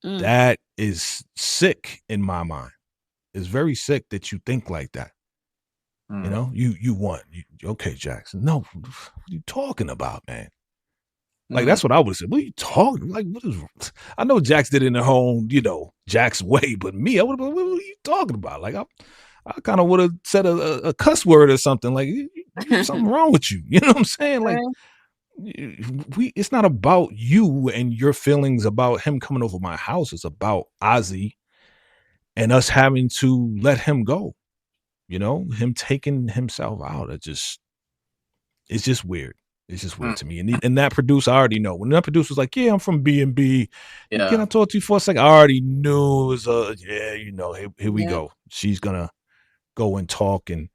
That is sick in my mind. It's very sick that you think like that. You know, you won. Okay, Jackson. No, what are you talking about, man? Like, that's what I would have said. What are you talking? Like, what is? I know Jax did it in her own, Jax way, but me, I would have. What are you talking about? Like, I kind of would have said a cuss word or something. Like, something wrong with you. You know what I'm saying? Like, it's not about you and your feelings about him coming over my house. It's about Ozzy and us having to let him go. Him taking himself out. It's just weird. It's just weird to me. And that producer, I already know. When that producer's like, yeah, I'm from B&B. Yeah. Can I talk to you for a second? I already knew it was here we go. She's going to go and talk and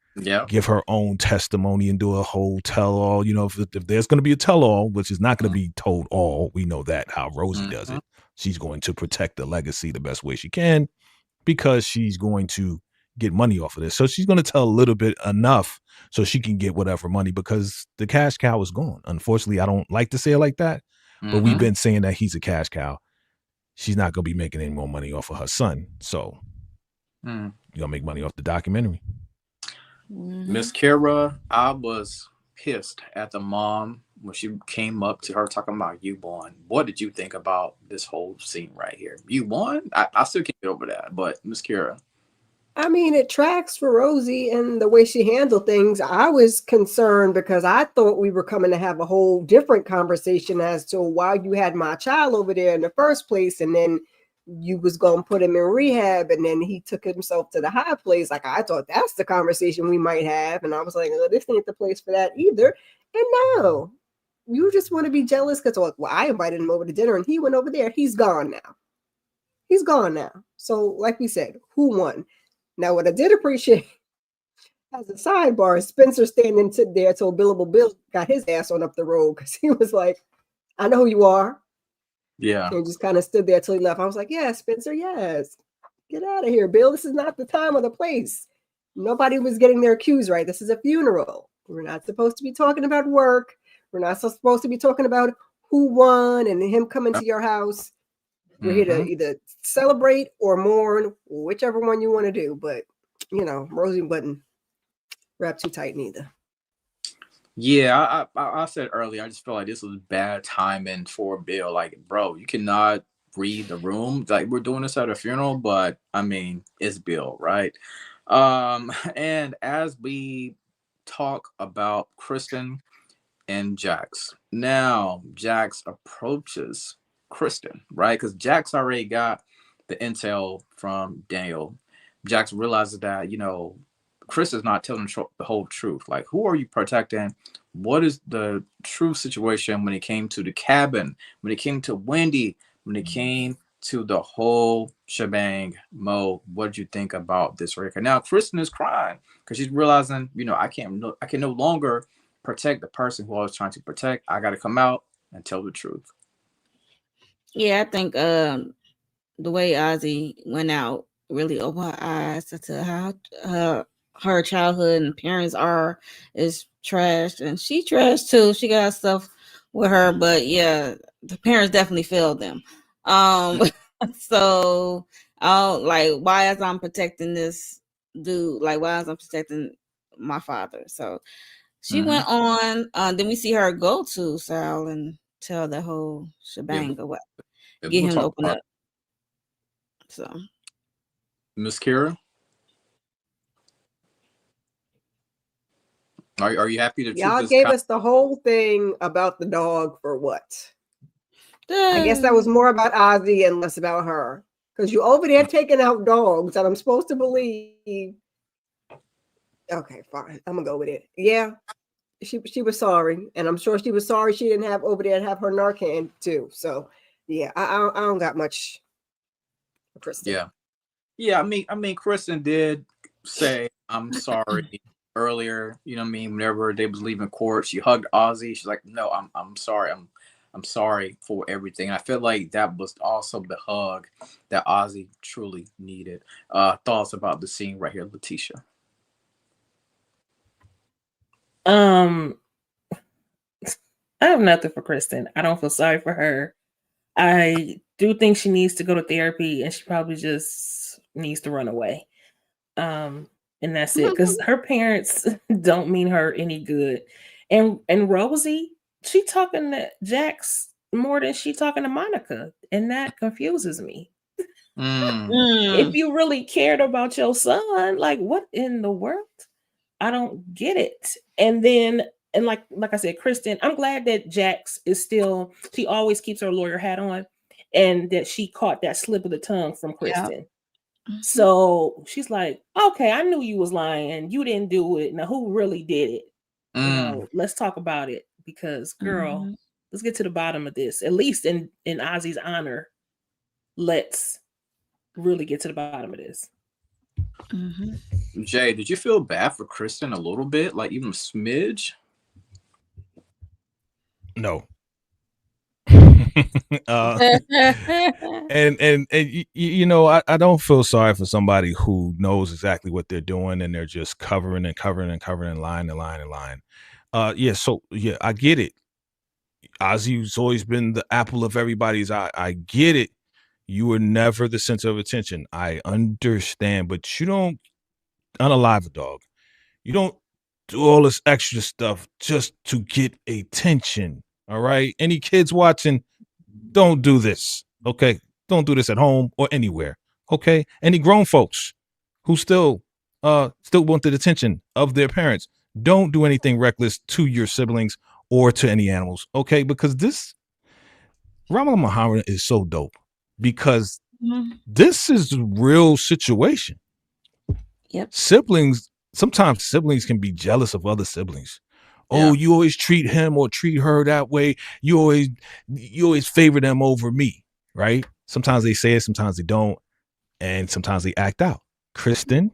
give her own testimony and do a whole tell-all. If there's going to be a tell-all, which is not going to be told all, we know that, how Rosie does it. She's going to protect the legacy the best way she can because she's going to get money off of this. So she's going to tell a little bit enough so she can get whatever money because the cash cow is gone. Unfortunately, I don't like to say it like that, but we've been saying that he's a cash cow. She's not going to be making any more money off of her son. So you're going to make money off the documentary. Miss Kara, I was pissed at the mom when she came up to her talking about you won. What did you think about this whole scene right here? You won? I still can't get over that. But Miss Kara. I mean, it tracks for Rosie and the way she handled things. I was concerned because I thought we were coming to have a whole different conversation as to why you had my child over there in the first place. And then you was going to put him in rehab and then he took himself to the high place. Like, I thought that's the conversation we might have. And I was like, oh, this ain't the place for that either. And no, you just want to be jealous because, well, I invited him over to dinner and he went over there. He's gone now. He's gone now. So like we said, who won? Now, what I did appreciate as a sidebar is Spencer standing there till Billable Bill got his ass on up the road because he was like, I know who you are. Yeah. And just kind of stood there till he left. I was like, yeah, Spencer, yes. Get out of here, Bill. This is not the time or the place. Nobody was getting their cues right. This is a funeral. We're not supposed to be talking about work. We're not supposed to be talking about who won and him coming to your house. We're here to either celebrate or mourn, whichever one you want to do. But, Rosie wasn't wrapped too tight neither. Yeah, I said earlier, I just feel like this was bad timing for Bill. Like, bro, you cannot read the room. Like, we're doing this at a funeral, but, I mean, it's Bill, right? And as we talk about Kristen and Jax, now Jax approaches Kristen, right? Because Jax already got the intel from Daniel. Jax realizes that, Chris is not telling the whole truth. Like, who are you protecting? What is the true situation when it came to the cabin, when it came to Wendy, when it came to the whole shebang? Mo, what did you think about this record? Now, Kristen is crying because she's realizing, I can no longer protect the person who I was trying to protect. I got to come out and tell the truth. Yeah, I think the way Ozzy went out really opened her eyes to how her childhood and parents is trashed, and she trashed too. She got stuff with her, but yeah, the parents definitely failed them. So I'll why as I'm protecting this dude, why as I'm protecting my father. So She went on. Then we see her go to Sal and tell the whole shebang or what. Get him to open up. So, Miss Kira, are you happy the truth Y'all is gave us the whole thing about the dog for what? I guess that Uh, was more about Ozzy and less about her. Because you over there taking out dogs, and I'm supposed to believe. Okay, fine. I'm gonna go with it. Yeah, she was sorry, and I'm sure she was sorry she didn't have over there to have her Narcan too. So yeah, I don't got much for Kristen. Yeah. I mean, Kristen did say I'm sorry earlier. You know what I mean? Whenever they was leaving court, she hugged Ozzy. She's like, "No, I'm sorry. I'm sorry for everything." And I feel like that was also the hug that Ozzy truly needed. Thoughts about the scene right here, Letitia? I have nothing for Kristen. I don't feel sorry for her. I do think she needs to go to therapy, and she probably just needs to run away. And that's it, because her parents don't mean her any good. And Rosie, she talking to Jax more than she talking to Monica, and that confuses me. If you really cared about your son, like, what in the world? I don't get it. And then, and like I said, Kristen, I'm glad that Jax is still, she always keeps her lawyer hat on, and that she caught that slip of the tongue from Kristen. So she's like, okay, I knew you was lying. You didn't do it. Now who really did it? You know, let's talk about it, because girl, let's get to the bottom of this. At least in Ozzy's honor, let's really get to the bottom of this. Jay, did you feel bad for Kristen a little bit, like even a smidge? No. And you know, I don't feel sorry for somebody who knows exactly what they're doing, and they're just covering and covering and covering and lying and lying and lying. Yeah, so yeah, I get it. Ozzy's always been the apple of everybody's eye. I get it. You were never the center of attention. I understand, but you don't unalive a dog. You don't do all this extra stuff just to get attention. All right. Any kids watching, don't do this. Okay. Don't do this at home or anywhere. Okay. Any grown folks who still want the attention of their parents, don't do anything reckless to your siblings or to any animals. Okay. Because this Ramadan Muhammad is so dope, because this is a real situation. Yep. Sometimes siblings can be jealous of other siblings. Oh, you always treat him or treat her that way. You always favor them over me, right? Sometimes they say it, sometimes they don't, and sometimes they act out. Kristen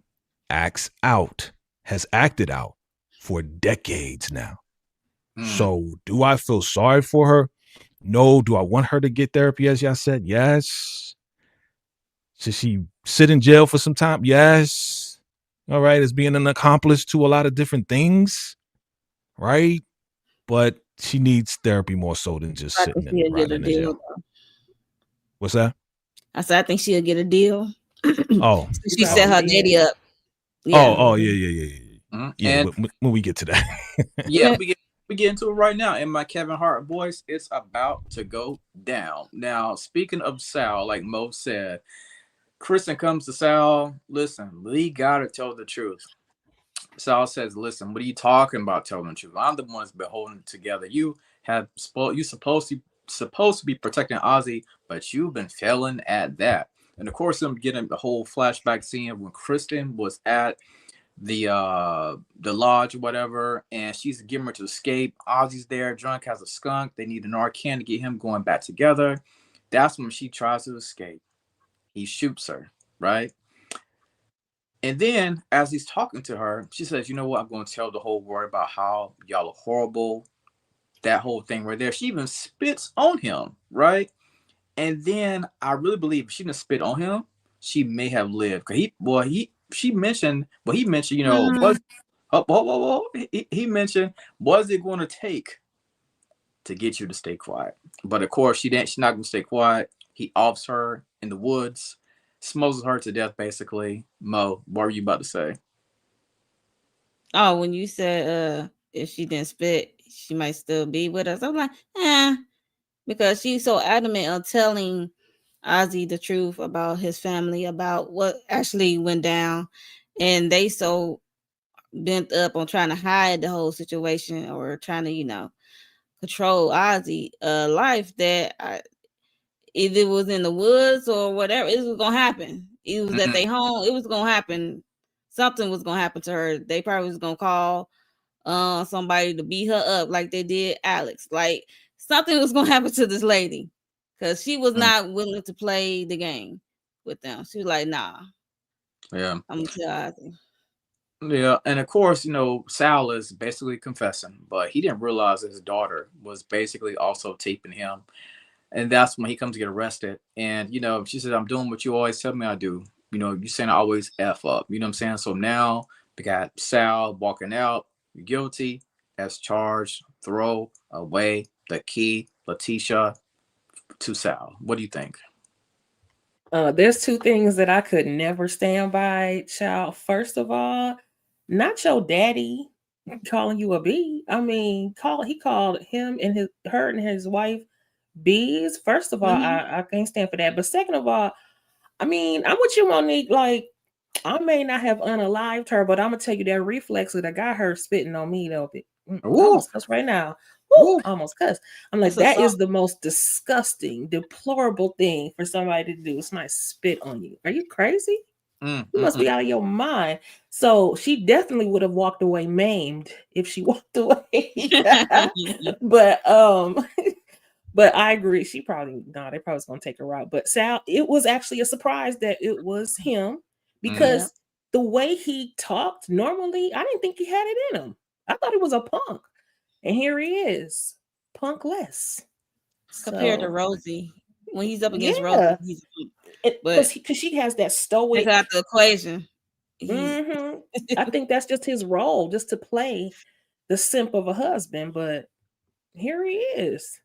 acts out, has acted out for decades now. So do I feel sorry for her? No. Do I want her to get therapy, as y'all said? Yes. Should she sit in jail for some time? Yes. All right, as being an accomplice to a lot of different things, right? But she needs therapy more so than just sitting and rotting in jail. What's that? I said, I think she'll get a deal. Oh, she set her daddy up. Yeah. Oh, yeah. Yeah, when we get to that. Yeah, we get into it right now. In my Kevin Hart voice, it's about to go down. Now, speaking of Sal, like Mo said, Kristen comes to Sal. Listen, Lee gotta tell the truth. Sal says, "Listen, what are you talking about? Telling the truth? I'm the one that's been holding it together. You supposed to be protecting Ozzy, but you've been failing at that." And of course, I'm getting the whole flashback scene when Kristen was at the lodge or whatever, and she's getting her to escape. Ozzy's there, drunk, has a skunk. They need an Narcan to get him going back together. That's when she tries to escape. He shoots her, right? And then as he's talking to her, she says, "You know what? I'm going to tell the whole world about how y'all are horrible." That whole thing right there. She even spits on him, right? And then I really believe if she didn't spit on him, she may have lived. Cause he mentioned, you know, he mentioned, was it going to take to get you to stay quiet? But of course, she's not going to stay quiet. He offs her in the woods, smokes her to death, basically. Mo, what were you about to say? Oh, when you said if she didn't spit, she might still be with us. I'm like, because she's so adamant on telling Ozzy the truth about his family, about what actually went down, and they so bent up on trying to hide the whole situation or trying to, control Ozzy life that either it was in the woods or whatever, it was gonna happen. It was at their home. It was gonna happen. Something was gonna happen to her. They probably was gonna call somebody to beat her up like they did Alex. Like something was gonna happen to this lady because she was not willing to play the game with them. She was like, nah. Yeah. I'm gonna tell Ozzy. Yeah, and of course, Sal is basically confessing, but he didn't realize his daughter was basically also taping him. And that's when he comes to get arrested. And, she said, I'm doing what you always tell me I do. You saying I always F up. You know what I'm saying? So now we got Sal walking out, guilty, as charged, throw away the key, Letitia, to Sal. What do you think? There's two things that I could never stand by, child. First of all, not your daddy calling you a B. I mean, he called him and her and his wife B's. First of all, I can't stand for that. But second of all, I mean, I'm with you, Monique. Like, I may not have unalived her, but I'm gonna tell you that reflex that got her spitting on me though. I almost cuss right now. Woo, almost cuss. I'm like, that is the most disgusting, deplorable thing for somebody to do. Somebody spit on you. Are you crazy? You must be out of your mind. So she definitely would have walked away maimed if she walked away. But I agree. They probably was gonna take her out. But Sal, it was actually a surprise that it was him because the way he talked normally, I didn't think he had it in him. I thought he was a punk. And here he is, punkless. Compared to Rosie. When he's up against Rosie, he's because she has that stoic. Take out the equation. I think that's just his role, just to play the simp of a husband. But here he is.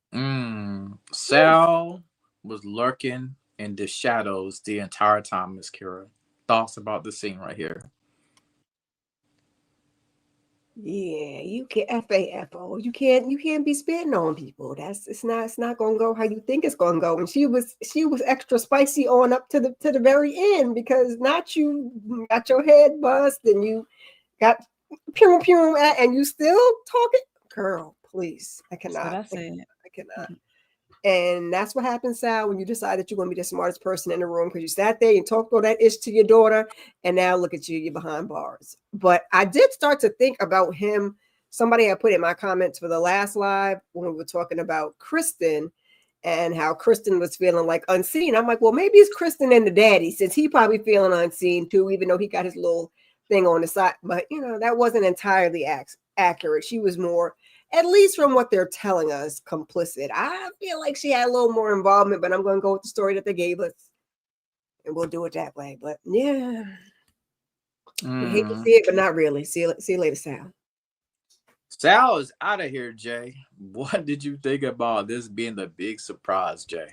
Sal was lurking in the shadows the entire time, Miss Kira. Thoughts about the scene right here? Yeah, you can't FAFO. You can't be spitting on people. It's not gonna go how you think it's gonna go. And she was extra spicy on up to the very end because not you got your head bust and you got pum and you still talking. Girl, please. I cannot. That's what I said. I cannot. And that's what happens, Sal, when you decide that you're going to be the smartest person in the room because you sat there and talked all that ish to your daughter, and now look at you, you're behind bars. But I did start to think about him. Somebody had put in my comments for the last live when we were talking about Kristen and how Kristen was feeling like unseen. I'm like, well, maybe it's Kristen and the daddy, since he probably feeling unseen too, even though he got his little thing on the side. But, that wasn't entirely accurate. She was more, at least from what they're telling us, complicit. I feel like she had a little more involvement, but I'm going to go with the story that they gave us, and we'll do it that way. But yeah, we hate to see it, but not really. See you later, Sal. Sal is out of here, Jay. What did you think about this being the big surprise, Jay?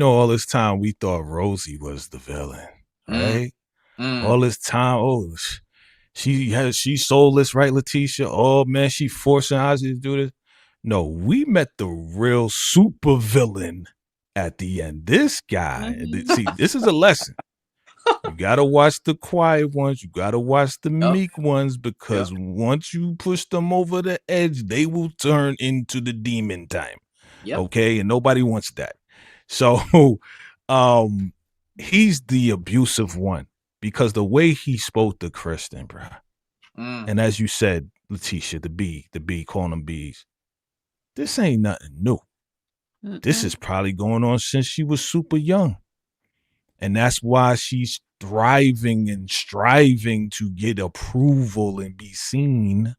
All this time we thought Rosie was the villain, right? All this time, she's soulless, right, Letitia? Oh man, she forcing Ozzy to do this. No, we met the real super villain at the end. This guy, see, this is a lesson. You gotta watch the quiet ones. You gotta watch the meek ones, because once you push them over the edge, they will turn into the demon time. Okay, and nobody wants that. So, he's the abusive one. Because the way he spoke to Kristen, bro, and as you said, Letitia, the B, calling them B's, this ain't nothing new. This is probably going on since she was super young. And that's why she's thriving and striving to get approval and be seen,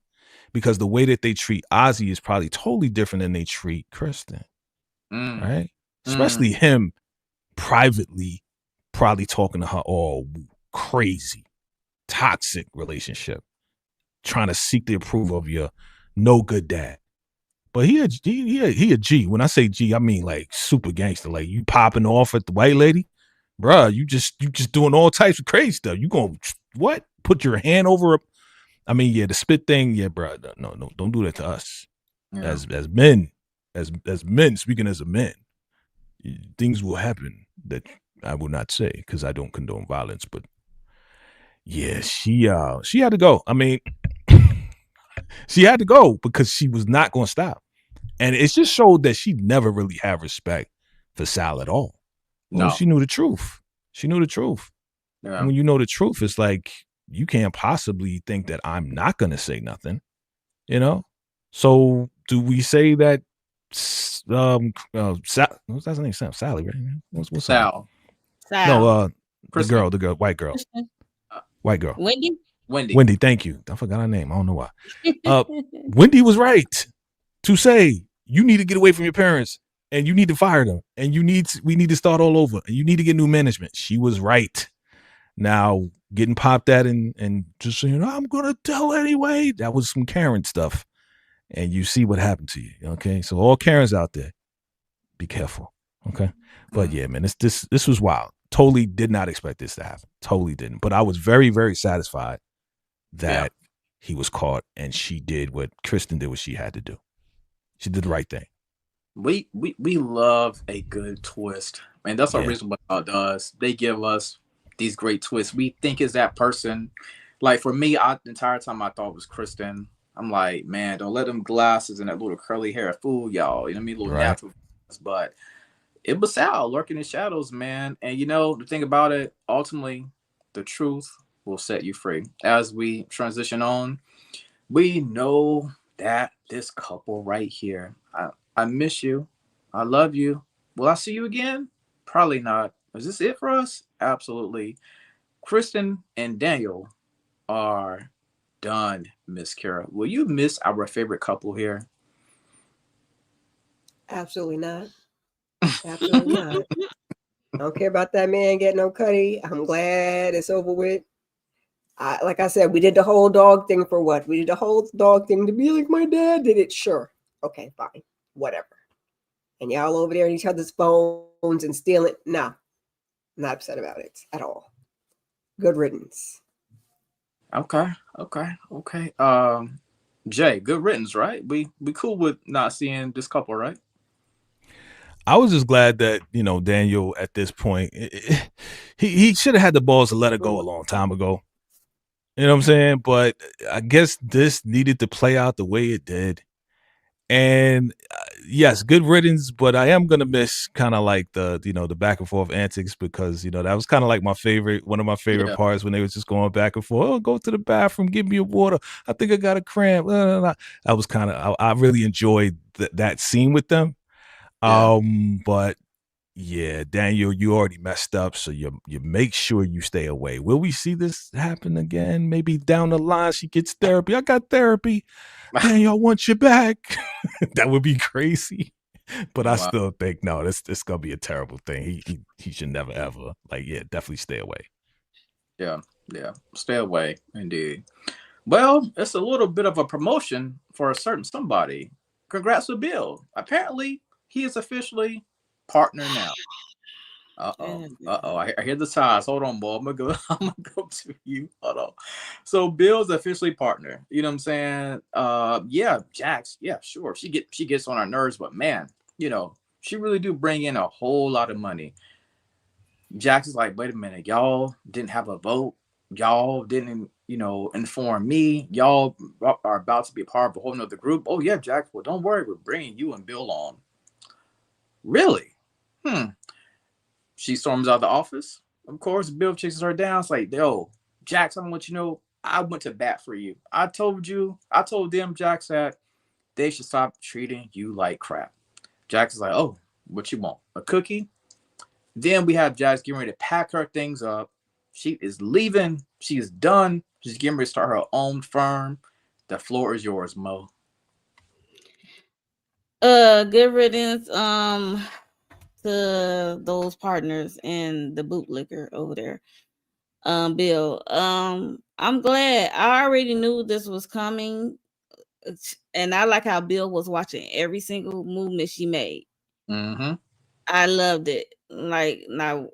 because the way that they treat Ozzy is probably totally different than they treat Kristen, right? Especially him privately, probably talking to her all crazy, toxic relationship, trying to seek the approval of your no good dad. But he a G. When I say G, I mean like super gangster. Like, you popping off at the white lady, bruh. You just doing all types of crazy stuff. You gonna what? Put your hand over I mean, yeah, the spit thing, yeah, bro. No, don't do that to us. Yeah. As men, as men, speaking as a man, things will happen that I will not say because I don't condone violence. But yeah, she had to go. I mean, she had to go because she was not going to stop, and it just showed that she never really had respect for Sal at all. Well, No. she knew the truth. She knew the truth. Yeah. And when you know the truth, it's like you can't possibly think that I'm not going to say nothing, you know? So do we say that what's that name? Sally, right? What's her name? Sal. No, the Kristen. girl, white girl. Kristen. White girl. Wendy. Wendy, thank you. I forgot her name. I don't know why. Wendy was right to say you need to get away from your parents and you need to fire them and we need to start all over and you need to get new management. She was right. Now getting popped at and just saying, I'm gonna tell anyway. That was some Karen stuff. And you see what happened to you. Okay. So all Karens out there, be careful. Okay. But yeah, man, this was wild. Totally did not expect this to happen. Totally didn't. But I was very, very satisfied that he was caught and she did what Kristen did, what she had to do. She did the right thing. We love a good twist. And that's what Reasonable Doubt does. They give us these great twists. We think is that person. Like for me, the entire time I thought it was Kristen. I'm like, man, don't let them glasses and that little curly hair fool y'all. You know what I mean? Little natural. But it was Sal lurking in the shadows, man. And you know, the thing about it, ultimately, the truth will set you free. As we transition on, we know that this couple right here, I miss you. I love you. Will I see you again? Probably not. Is this it for us? Absolutely. Kristen and Daniel are done, Miss Kara. Will you miss our favorite couple here? Absolutely not. Absolutely not. I don't care about that man getting no cutty. I'm glad it's over with. Like I said, we did the whole dog thing for what? We did the whole dog thing to be like my dad did it. Sure. Okay, fine. Whatever. And y'all over there on each other's phones and stealing. No, not upset about it at all. Good riddance. Okay. Jay, good riddance, right? We cool with not seeing this couple, right? I was just glad that, Daniel at this point, he should have had the balls to let it go a long time ago. You know what I'm saying? But I guess this needed to play out the way it did. And yes, good riddance, but I am going to miss kind of like the back and forth antics because, that was kind of like one of my favorite parts when they was just going back and forth. Oh, go to the bathroom, give me a water. I think I got a cramp. Blah, blah, blah. I was I really enjoyed that scene with them. But yeah, Daniel, you already messed up, so you make sure you stay away. Will we see this happen again? Maybe down the line she gets therapy. I got therapy. Daniel, I want you back. That would be crazy. But I still think no, this gonna be a terrible thing. He should never ever definitely stay away. Yeah, stay away indeed. Well, it's a little bit of a promotion for a certain somebody. Congrats to Bill. Apparently, he is officially partner now. I hear the sighs. Hold on, boy. I'm gonna go to you. Hold on. So Bill's officially partner. You know what I'm saying? Yeah, Jax. Yeah, sure. She gets on our nerves, but man, she really do bring in a whole lot of money. Jax is like, wait a minute, y'all didn't have a vote. Y'all didn't, inform me. Y'all are about to be a part of a whole nother group. Oh yeah, Jax. Well, don't worry, we're bringing you and Bill on. Really? She storms out of the office. Of course, Bill chases her down. It's like, yo, Jax, I want you to know I went to bat for you. I told them, Jax, that they should stop treating you like crap. Jax is like, oh, what you want? A cookie? Then we have Jax getting ready to pack her things up. She is leaving. She is done. She's getting ready to start her own firm. The floor is yours, Mo. Good riddance. To those partners and the bootlicker over there. Bill. I'm glad. I already knew this was coming, and I like how Bill was watching every single movement she made. Mm-hmm. I loved it. Like now,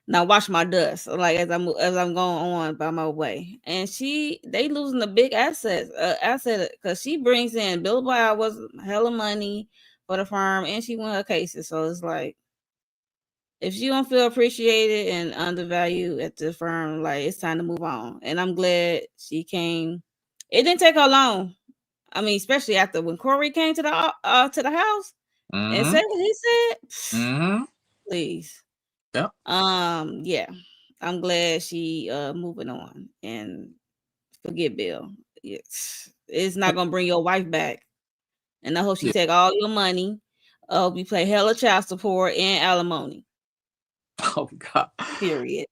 Now watch my dust, like as I'm going on by my way. And they losing a big asset because she brings in billable hours, hella money for the firm, and she won her cases. So it's like if she don't feel appreciated and undervalued at the firm, like it's time to move on. And I'm glad she came. It didn't take her long. I mean, especially after when Corey came to the house and Mm-hmm. said what he said. Mm-hmm. Please. Yeah. Yeah. I'm glad she moving on and forget Bill. It's not gonna bring your wife back. And I hope she Yeah. take all your money. We pay hella child support and alimony. Oh God. Period.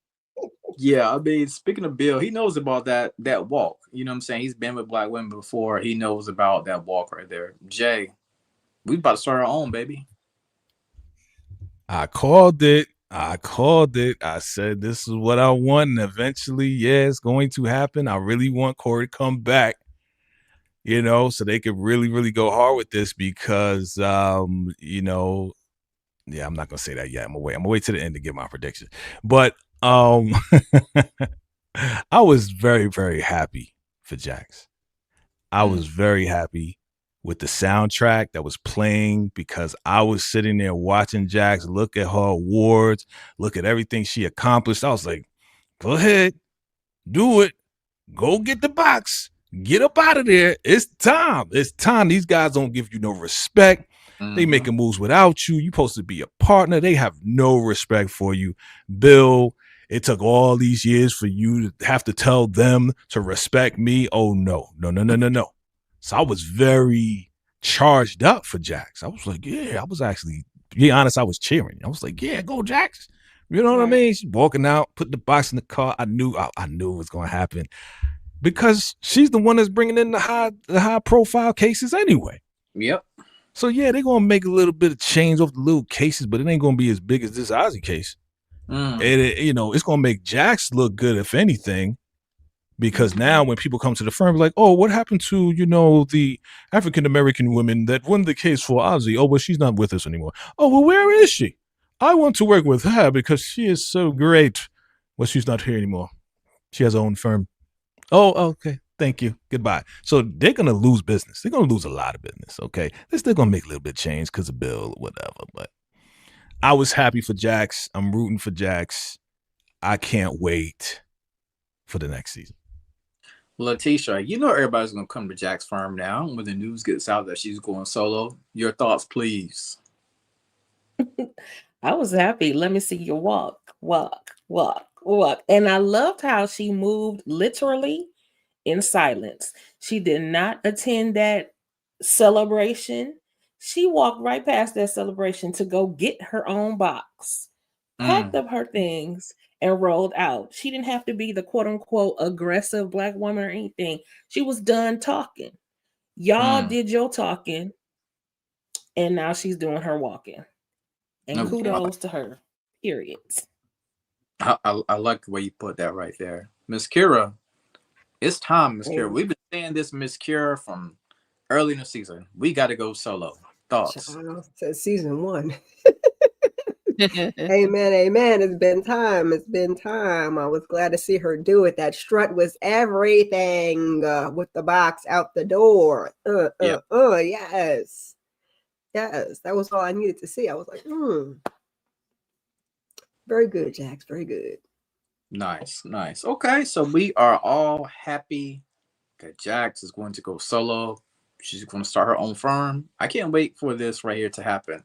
Yeah, I mean, speaking of Bill, he knows about that walk. You know what I'm saying? He's been with black women before. He knows about that walk right there. Jay, we about to start our own, baby. I called it. I said this is what I want, and eventually, yeah, it's going to happen. I really want Corey to come back, so they could really, really go hard with this because, yeah, I'm not gonna say that yet. I'm gonna wait to the end to give my prediction. But I was very, very happy for Jax. I was very happy with the soundtrack that was playing because I was sitting there watching Jax look at her awards, look at everything she accomplished. I was like, go ahead, do it. Go get the box. Get up out of there. It's time. It's time. These guys don't give you no respect. They making moves without you. You supposed to be a partner. They have no respect for you. Bill, it took all these years for you to have to tell them to respect me. Oh, no. No. So I was very charged up for Jax. I was like, yeah, I was actually, to be honest, I was cheering. I was like, yeah, go Jax. You know what I mean? She's walking out, putting the box in the car. I knew it was going to happen because she's the one that's bringing in the high profile cases anyway. Yep. So yeah, they're gonna make a little bit of change off the little cases, but it ain't gonna be as big as this Ozzy case. And it's gonna make Jax look good if anything, because now when people come to the firm, like, oh, what happened to the African American woman that won the case for Ozzy? Oh, well, she's not with us anymore. Oh, well, where is she? I want to work with her because she is so great. Well, she's not here anymore. She has her own firm. Oh, okay. Thank you. Goodbye. So they're going to lose business. They're going to lose a lot of business, okay? They're still going to make a little bit of change because of Bill or whatever. But I was happy for Jax. I'm rooting for Jax. I can't wait for the next season. Letitia, everybody's going to come to Jack's firm now when the news gets out that she's going solo. Your thoughts, please. I was happy. Let me see you walk. And I loved how she moved literally in silence. She did not attend that celebration. She walked right past that celebration to go get her own box, packed up her things, and rolled out. She didn't have to be the quote unquote aggressive black woman or anything. She was done talking. Y'all did your talking, and now she's doing her walking. And kudos to her. Period. I like the way you put that right there. Miss Kira, it's time, Miss Kira. We've been saying this, Miss Kira, from early in the season. We got to go solo. Thoughts? Since season 1. Amen. It's been time. I was glad to see her do it. That strut was everything with the box out the door. Yes. That was all I needed to see. I was like, very good, Jax. Very good. Nice. Okay, so we are all happy that Jax is going to go solo. She's going to start her own firm. I can't wait for this right here to happen.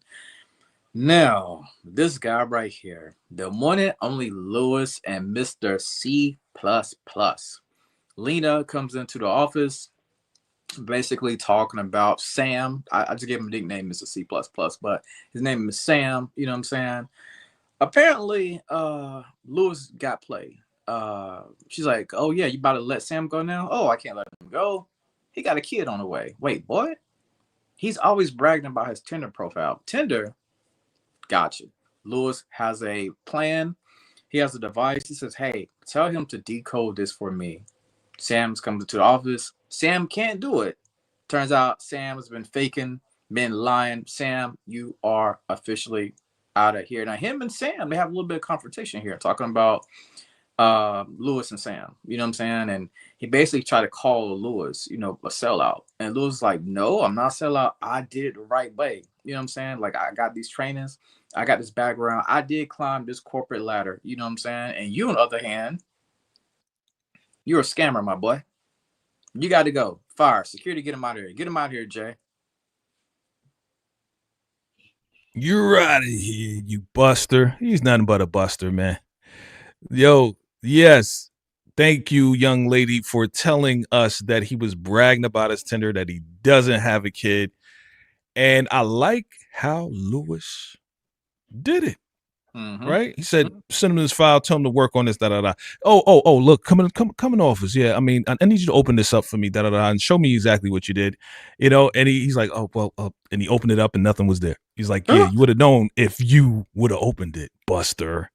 Now, this guy right here, the one and only Lewis and Mr. C++. Lena comes into the office basically talking about Sam. I just gave him a nickname, Mr. C++, but his name is Sam. You know what I'm saying? Apparently, Lewis got played. She's like, oh, yeah, you about to let Sam go now? Oh, I can't let him go. He got a kid on the way. Wait, what? He's always bragging about his Tinder profile. Tinder? Gotcha. Lewis has a plan. He has a device. He says, hey, tell him to decode this for me. Sam's coming to the office. Sam can't do it. Turns out Sam has been faking, been lying. Sam, you are officially out of here. Now, him and Sam, they have a little bit of confrontation here, talking about Lewis and Sam. You know what I'm saying? And he basically tried to call Lewis, you know, a sellout. And Lewis is like, no, I'm not a sellout. I did it the right way. You know what I'm saying? Like, I got these trainings. I got this background. I did climb this corporate ladder. You know what I'm saying? And you, on the other hand, you're a scammer, my boy. You got to go. Fire. Security, get him out of here. Get him out of here, Jay. You're out of here, you buster. He's nothing but a buster, man. Yo, yes. Thank you, young lady, for telling us that he was bragging about his Tinder, that he doesn't have a kid. And I like how Lewis did it. Right? He said, send him this file, tell him to work on this, da-da-da. Oh, look, come in office. Yeah, I mean, I need you to open this up for me, da-da-da, and show me exactly what you did. You know, and he's like, oh, well, and he opened it up and nothing was there. He's like, yeah, you would have known if you would have opened it, Buster.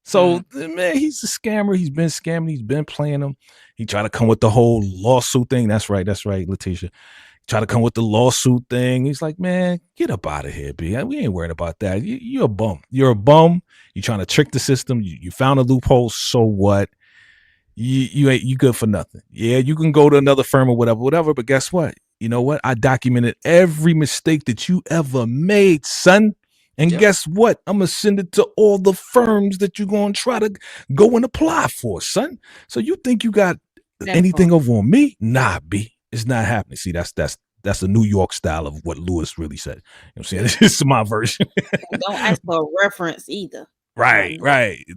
So, man, he's a scammer. He's been scamming. He's been playing them. He tried to come with the whole lawsuit thing. That's right, Letitia. Try to come with the lawsuit thing. He's like, man, get up out of here, B. We ain't worried about that. You're a bum. You're a bum. You're trying to trick the system. You found a loophole. So what? You good for nothing. Yeah, you can go to another firm or whatever. But guess what? You know what? I documented every mistake that you ever made, son. And guess what? I'm going to send it to all the firms that you're going to try to go and apply for, son. So you think you got anything over on me? Nah, B. It's not happening. See, that's the New York style of what Lewis really said. You know what I'm saying? This is my version. Don't ask for a reference either. Right.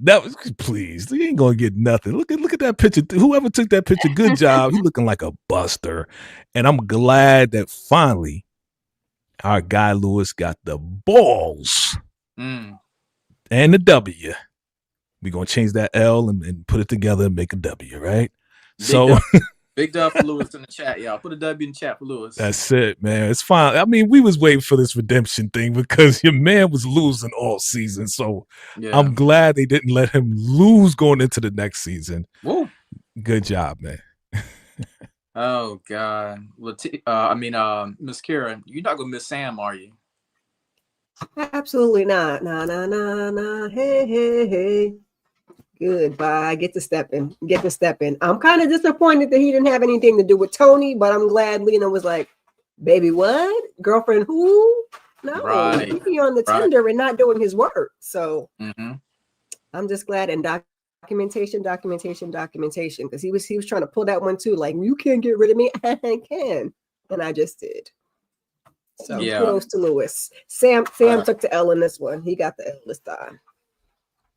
That was, please. You ain't gonna get nothing. Look at that picture. Whoever took that picture, good job. He looking like a buster. And I'm glad that finally our guy Lewis got the balls and the W. We're gonna change that L and put it together and make a W, right? Big dub for Lewis in the chat, y'all. Put a W in the chat for Lewis. That's it, man. It's fine. I mean, we was waiting for this redemption thing because your man was losing all season. So I'm glad they didn't let him lose going into the next season. Woo. Good job, man. Oh, God. Miss Kira, you're not going to miss Sam, are you? Absolutely not. Nah. Hey. Goodbye. Get to step in. I'm kind of disappointed that he didn't have anything to do with Tony, but I'm glad Lena was like, baby, what? Girlfriend who? No, he be on the Tinder and not doing his work. So I'm just glad. And documentation, because he was trying to pull that one too. Like, you can't get rid of me. I can. And I just did. So kudos to Lewis. Sam took the L in this one. He got the L this time.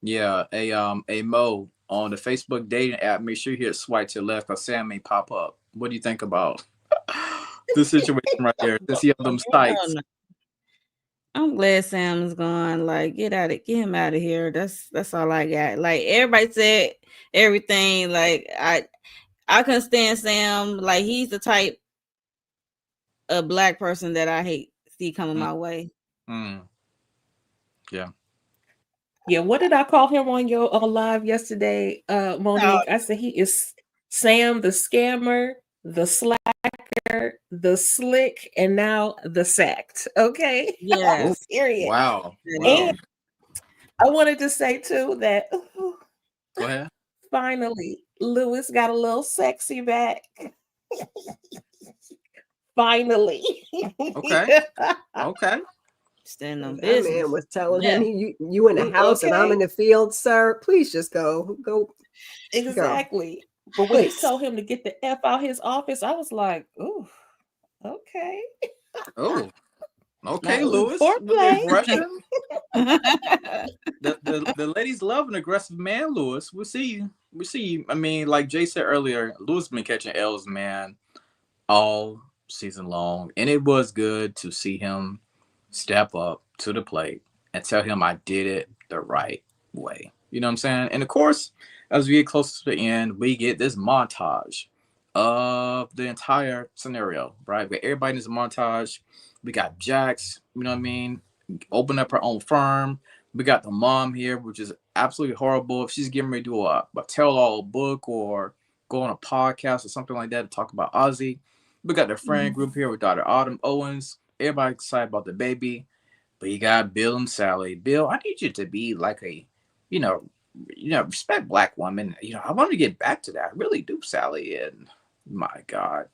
Yeah, a Mo on the Facebook dating app. Make sure you hit swipe to the left because Sam may pop up. What do you think about the situation right there? To see them sites. I'm glad Sam's gone. Like, get him out of here. That's all I got. Like, everybody said everything. Like, I couldn't stand Sam. Like, he's the type of black person that I hate to see coming my way. Yeah, what did I call him on your live yesterday, Monique? I said he is Sam the scammer, the slacker, the slick, and now the sacked. Okay? Yeah. Period. Wow. And I wanted to say too that go ahead. Finally, Lewis got a little sexy back. Finally. Okay. Stand on business. That man was telling him, you in the house and I'm in the field, sir. Please just go. Exactly. But when he told him to get the F out his office, I was like, ooh, okay. Oh, okay, Lewis. The ladies love an aggressive man, Lewis. We see you. I mean, like Jay said earlier, Lewis been catching L's, man, all season long. And it was good to see him step up to the plate and tell him I did it the right way. You know what I'm saying? And of course, as we get closer to the end, we get this montage of the entire scenario, right? Where everybody in this montage. We got Jax, you know what I mean? Open up her own firm. We got the mom here, which is absolutely horrible. If she's getting ready to do a tell-all book or go on a podcast or something like that to talk about Ozzy. We got the friend group here with Dr. Autumn Owens. Everybody excited about the baby. But you got Bill and Sally. Bill, I need you to be like a, you know, respect black women. I want to get back to that. I really do, Sally. And my God.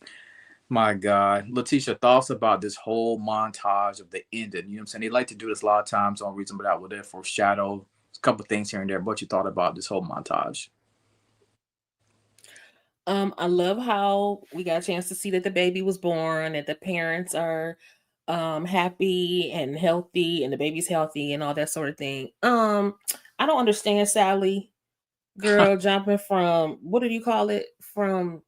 My God. Letitia, thoughts about this whole montage of the ending. You know what I'm saying? They like to do this a lot of times on Reason Without with their foreshadow. A couple things here and there. What you thought about this whole montage? I love how we got a chance to see that the baby was born, that the parents are happy and healthy, and the baby's healthy and all that sort of thing. I don't understand Sally, girl, jumping from, what do you call it? From,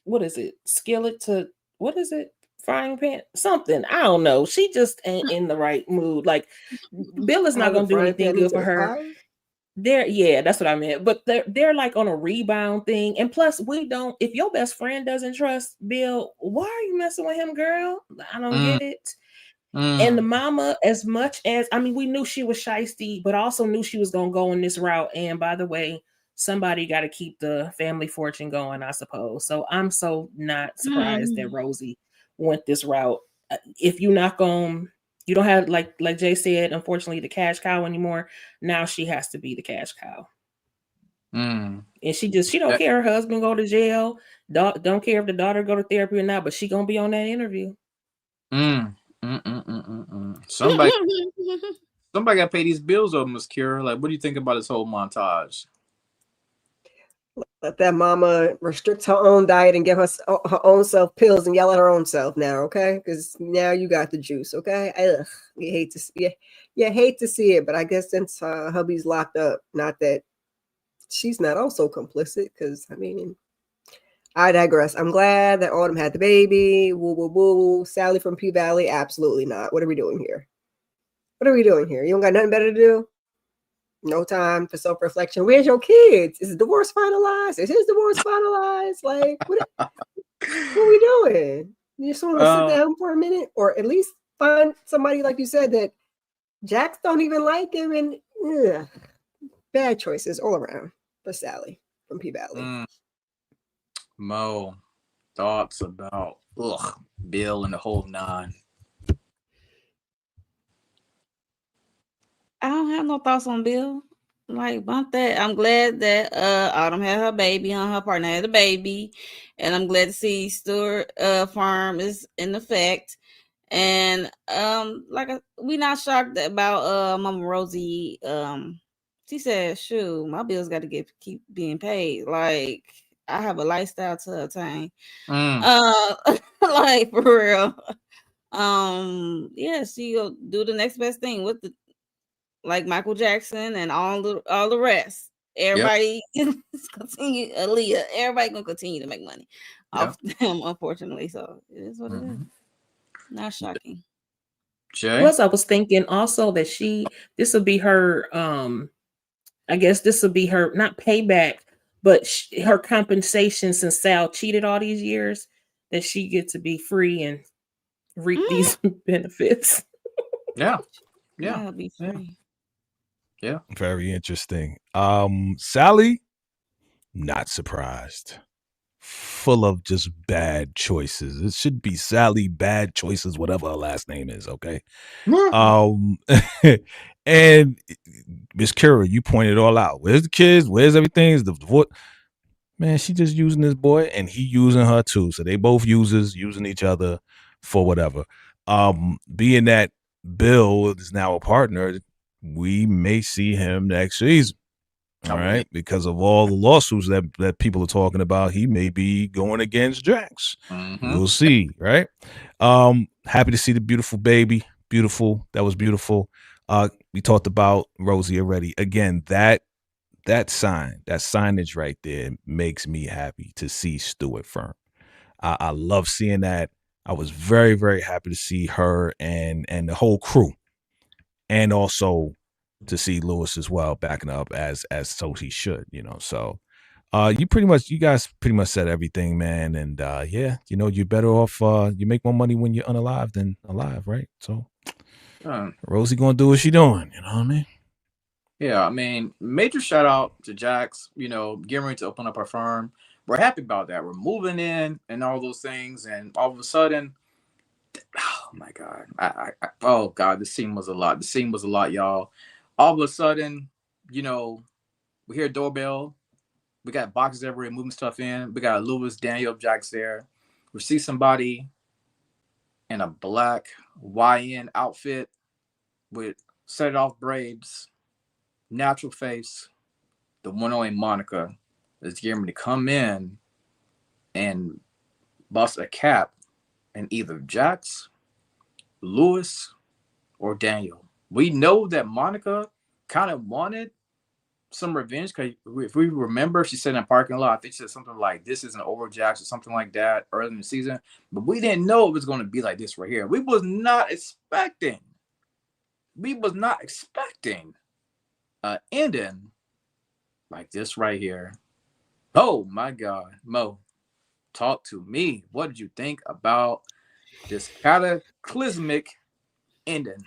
what is it? Skillet to, what is it? Frying pan? Something. I don't know. She just ain't in the right mood. Like, Bill is not gonna do anything good for her. Yeah, that's what I meant. But they're like on a rebound thing. And plus, if your best friend doesn't trust Bill, why are you messing with him, girl? I don't get it. And the mama, as much as, I mean, we knew she was shiesty, but also knew she was gonna go in this route. And by the way, somebody got to keep the family fortune going, I suppose. So I'm so not surprised that Rosie went this route. If you're not going, you don't have, like Jay said, unfortunately, the cash cow anymore. Now she has to be the cash cow. And she don't care her husband go to jail. Don't care if the daughter go to therapy or not, but she gonna be on that interview. Somebody got to pay these bills over, Miss Kira. Like, what do you think about this whole montage? Let that mama restrict her own diet and give her own self pills and yell at her own self now, okay? Because now you got the juice, okay? Ugh, you hate to see it, but I guess since hubby's locked up, not that she's not also complicit, because, I mean, I digress. I'm glad that Autumn had the baby. Woo, woo, woo. Sally from P-Valley, absolutely not. What are we doing here? You don't got nothing better to do? No time for self-reflection. Where's your kids? Is the divorce finalized? Is his divorce finalized? Like, what are we doing? You just want to sit down for a minute, or at least find somebody, like you said, that Jax don't even like him, and bad choices all around for Sally from P-Valley. Mo, thoughts about Bill and the whole nine? I don't have no thoughts on Bill. Like, bump that. I'm glad that Autumn had her baby, her partner had a baby, and I'm glad to see Stewart farm is in effect. And we not shocked about Mama Rosie. She said, "Shoot, my bills got to keep being paid. Like, I have a lifestyle to attain. Like, for real. Yeah, she'll do the next best thing with the, like Michael Jackson and all the rest. Everybody continue, Aaliyah. Everybody gonna continue to make money off them, unfortunately. So it is what it is. Not shocking. Jay? Plus, I was thinking also that this will be her. I guess this will be her, not payback, but her compensation, since Sal cheated all these years, that she gets to be free and reap these benefits. Yeah. Be free. Yeah. Very interesting. Sally, not surprised. Full of just bad choices. It should be Sally Bad Choices, whatever her last name is, okay? And Miss Kira, you pointed it all out. Where's the kids? Where's everything? Is the divorce? Man, she just using this boy and he using her too. So they both using each other for whatever. Being that Bill is now a partner, we may see him next season. All right, because of all the lawsuits that people are talking about, he may be going against Jax. We'll see, right? Happy to see the beautiful baby. Beautiful. That was beautiful. We talked about Rosie already. Again, that signage right there makes me happy to see Stewart firm. I love seeing that. I was very, very happy to see her and the whole crew, and also to see Lewis as well backing up as so he should, So you guys pretty much said everything, man. And you're better off, you make more money when you're unalive than alive, right? So Rosie gonna do what she doing, you know what I mean? Yeah, I mean, major shout out to Jax, getting ready to open up our firm. We're happy about that. We're moving in and all those things, and all of a sudden, my God. Oh God, the scene was a lot. The scene was a lot, y'all. All of a sudden, you know, we hear a doorbell. We got boxes everywhere, moving stuff in. We got Lewis, Daniel, Jax there. We see somebody in a black YN outfit with set it off braids, natural face. The one only Monica is getting to come in and bust a cap in either Jax, Lewis, or Daniel. We know that Monica kind of wanted some revenge because if we remember, she said in the parking lot, I think she said something like, "This isn't over, Jax," or something like that early in the season. But we didn't know it was going to be like this right here. We was not expecting an ending like this right here. Oh my God, Mo, talk to me. What did you think about this cataclysmic ending?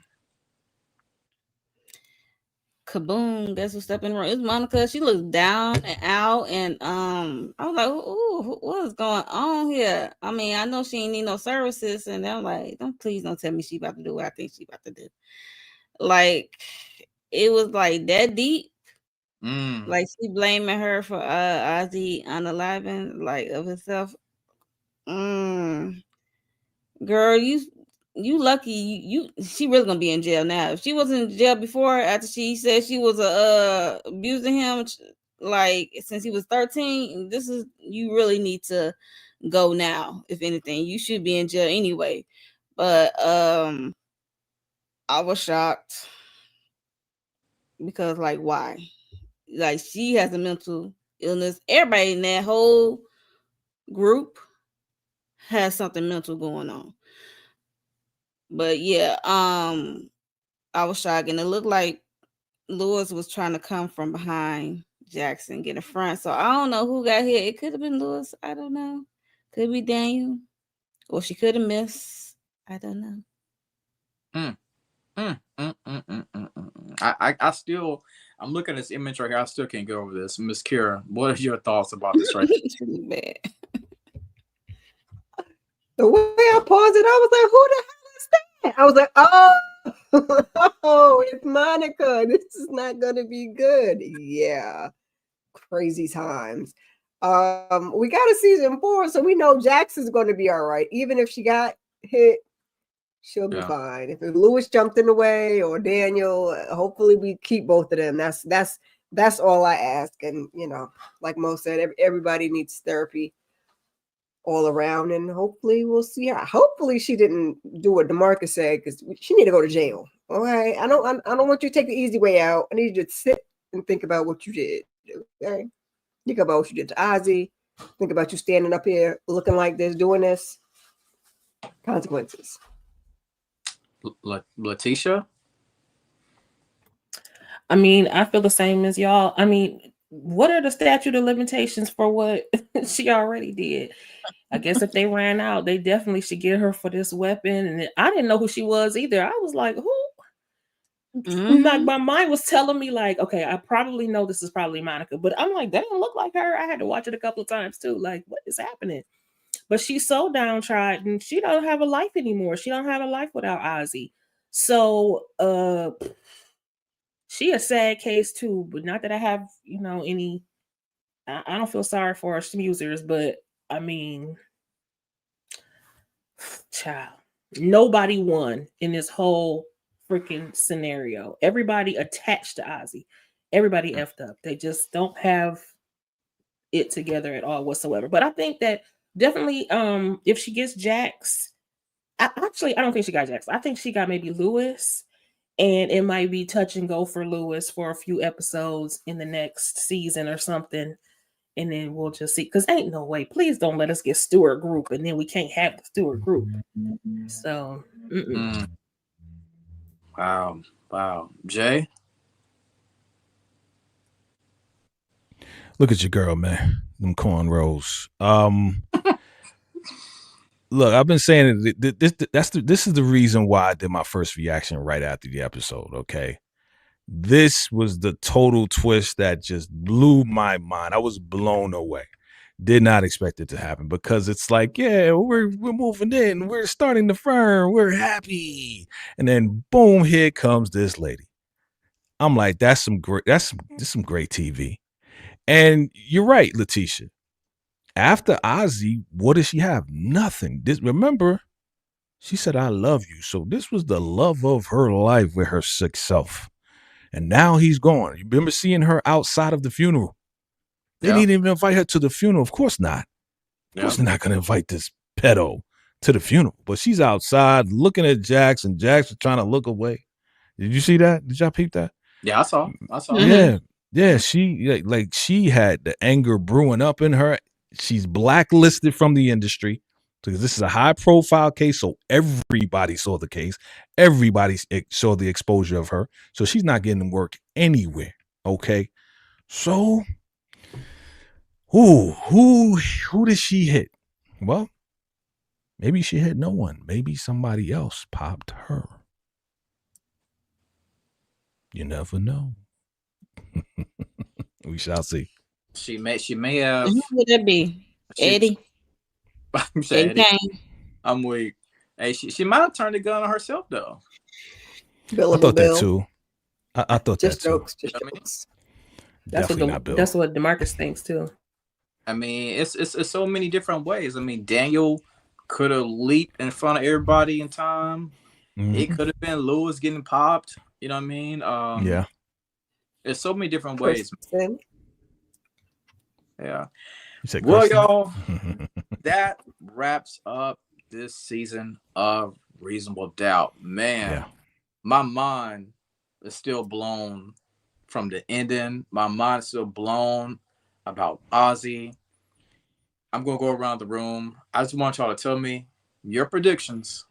Kaboom! That's what stepping wrong. It's Monica. She looks down and out, and I was like, "Ooh, what is going on here?" I mean, I know she ain't need no services, and I'm like, please don't tell me she about to do what I think she about to do." Like, it was like that deep. Like she blaming her for Ozzy unaliving, like of himself. Girl, you lucky you she really gonna be in jail now. If she wasn't in jail before, after she said she was abusing him like since he was 13, this is you really need to go now. If anything, you should be in jail anyway. But I was shocked because like why? Like she has a mental illness. Everybody in that whole group has something mental going on. But yeah, I was shocked, and it looked like Lewis was trying to come from behind Jackson, get in front. So I don't know who got hit. It could have been Lewis. I don't know. Could be Daniel, or she could have missed. I don't know. I still, I'm looking at this image right here. I still can't get over this. Miss Kira, what are your thoughts about this right here? Bad. The way I paused it, I was like, who the hell is that? I was like, oh, it's Monica. This is not going to be good. Yeah. Crazy times. We got a season 4, so we know Jax is going to be all right. Even if she got hit, she'll be fine. If Lewis jumped in the way or Daniel, hopefully we keep both of them. That's all I ask. And, you know, like Mo said, everybody needs therapy all around, and hopefully we'll see her. Hopefully she didn't do what DeMarcus said, because she need to go to jail. All right, I don't want you to take the easy way out. I need you to sit and think about what you did. Okay, think about what you did to Ozzy. Think about you standing up here looking like this, doing this. Consequences. Letitia? I mean, I feel the same as y'all. I mean, what are the statute of limitations for what she already did? I guess if they ran out, they definitely should get her for this weapon. And I didn't know who she was either. I was like, who? Like my mind was telling me, like, okay, I probably know this is probably Monica, but I'm like, that didn't look like her. I had to watch it a couple of times too. Like, what is happening? But she's so downtrodden. She don't have a life anymore. She don't have a life without Ozzy. So, she a sad case too. But not that I have, you know, any. I don't feel sorry for our snoozers, but I mean, child, nobody won in this whole freaking scenario. Everybody attached to Ozzy. Everybody effed up. They just don't have it together at all whatsoever. But I think that definitely, if she gets Jax, I don't think she got Jax. I think she got maybe Lewis, and it might be touch and go for Lewis for a few episodes in the next season or something. And then we'll just see, because ain't no way. Please don't let us get Stewart group, and then we can't have the Stewart group. So, Wow. Jay? Look at your girl, man. Them cornrows. Look, I've been saying this is the reason why I did my first reaction right after the episode. Okay. This was the total twist that just blew my mind. I was blown away. Did not expect it to happen because it's like, yeah, we're moving in, we're starting the firm, we're happy, and then boom, here comes this lady. I'm like, that's some great TV. And you're right, Letitia. After Ozzy, what does she have? Nothing. Remember, she said, "I love you." So this was the love of her life with her sick self, and now he's gone. You remember seeing her outside of the funeral? They didn't even invite her to the funeral. Of course not. Of course, they're not going to invite this pedo to the funeral. But she's outside looking at Jax, and Jax was trying to look away. Did you see that? Did y'all peep that? Yeah, I saw. Yeah. She like she had the anger brewing up in her. She's blacklisted from the industry because this is a high-profile case. So everybody saw the case. Everybody saw the exposure of her. So she's not getting work anywhere. Okay, so. Who did she hit? Well, maybe she hit no one. Maybe somebody else popped her. You never know. We shall see. She may have. Who would that be? Eddie. Eddie. I'm weak. Hey, she might have turned the gun on herself though. I thought that too. I thought just that jokes, too. just jokes. That's what DeMarcus thinks too. I mean, it's so many different ways. I mean, Daniel could have leaped in front of everybody in time. Mm-hmm. It could have been Lewis getting popped. You know what I mean? Yeah. There's so many different ways. Yeah. Well, y'all, that wraps up this season of Reasonable Doubt. Man, my mind is still blown from the ending. My mind is still blown about Ozzy. I'm going to go around the room. I just want y'all to tell me your predictions.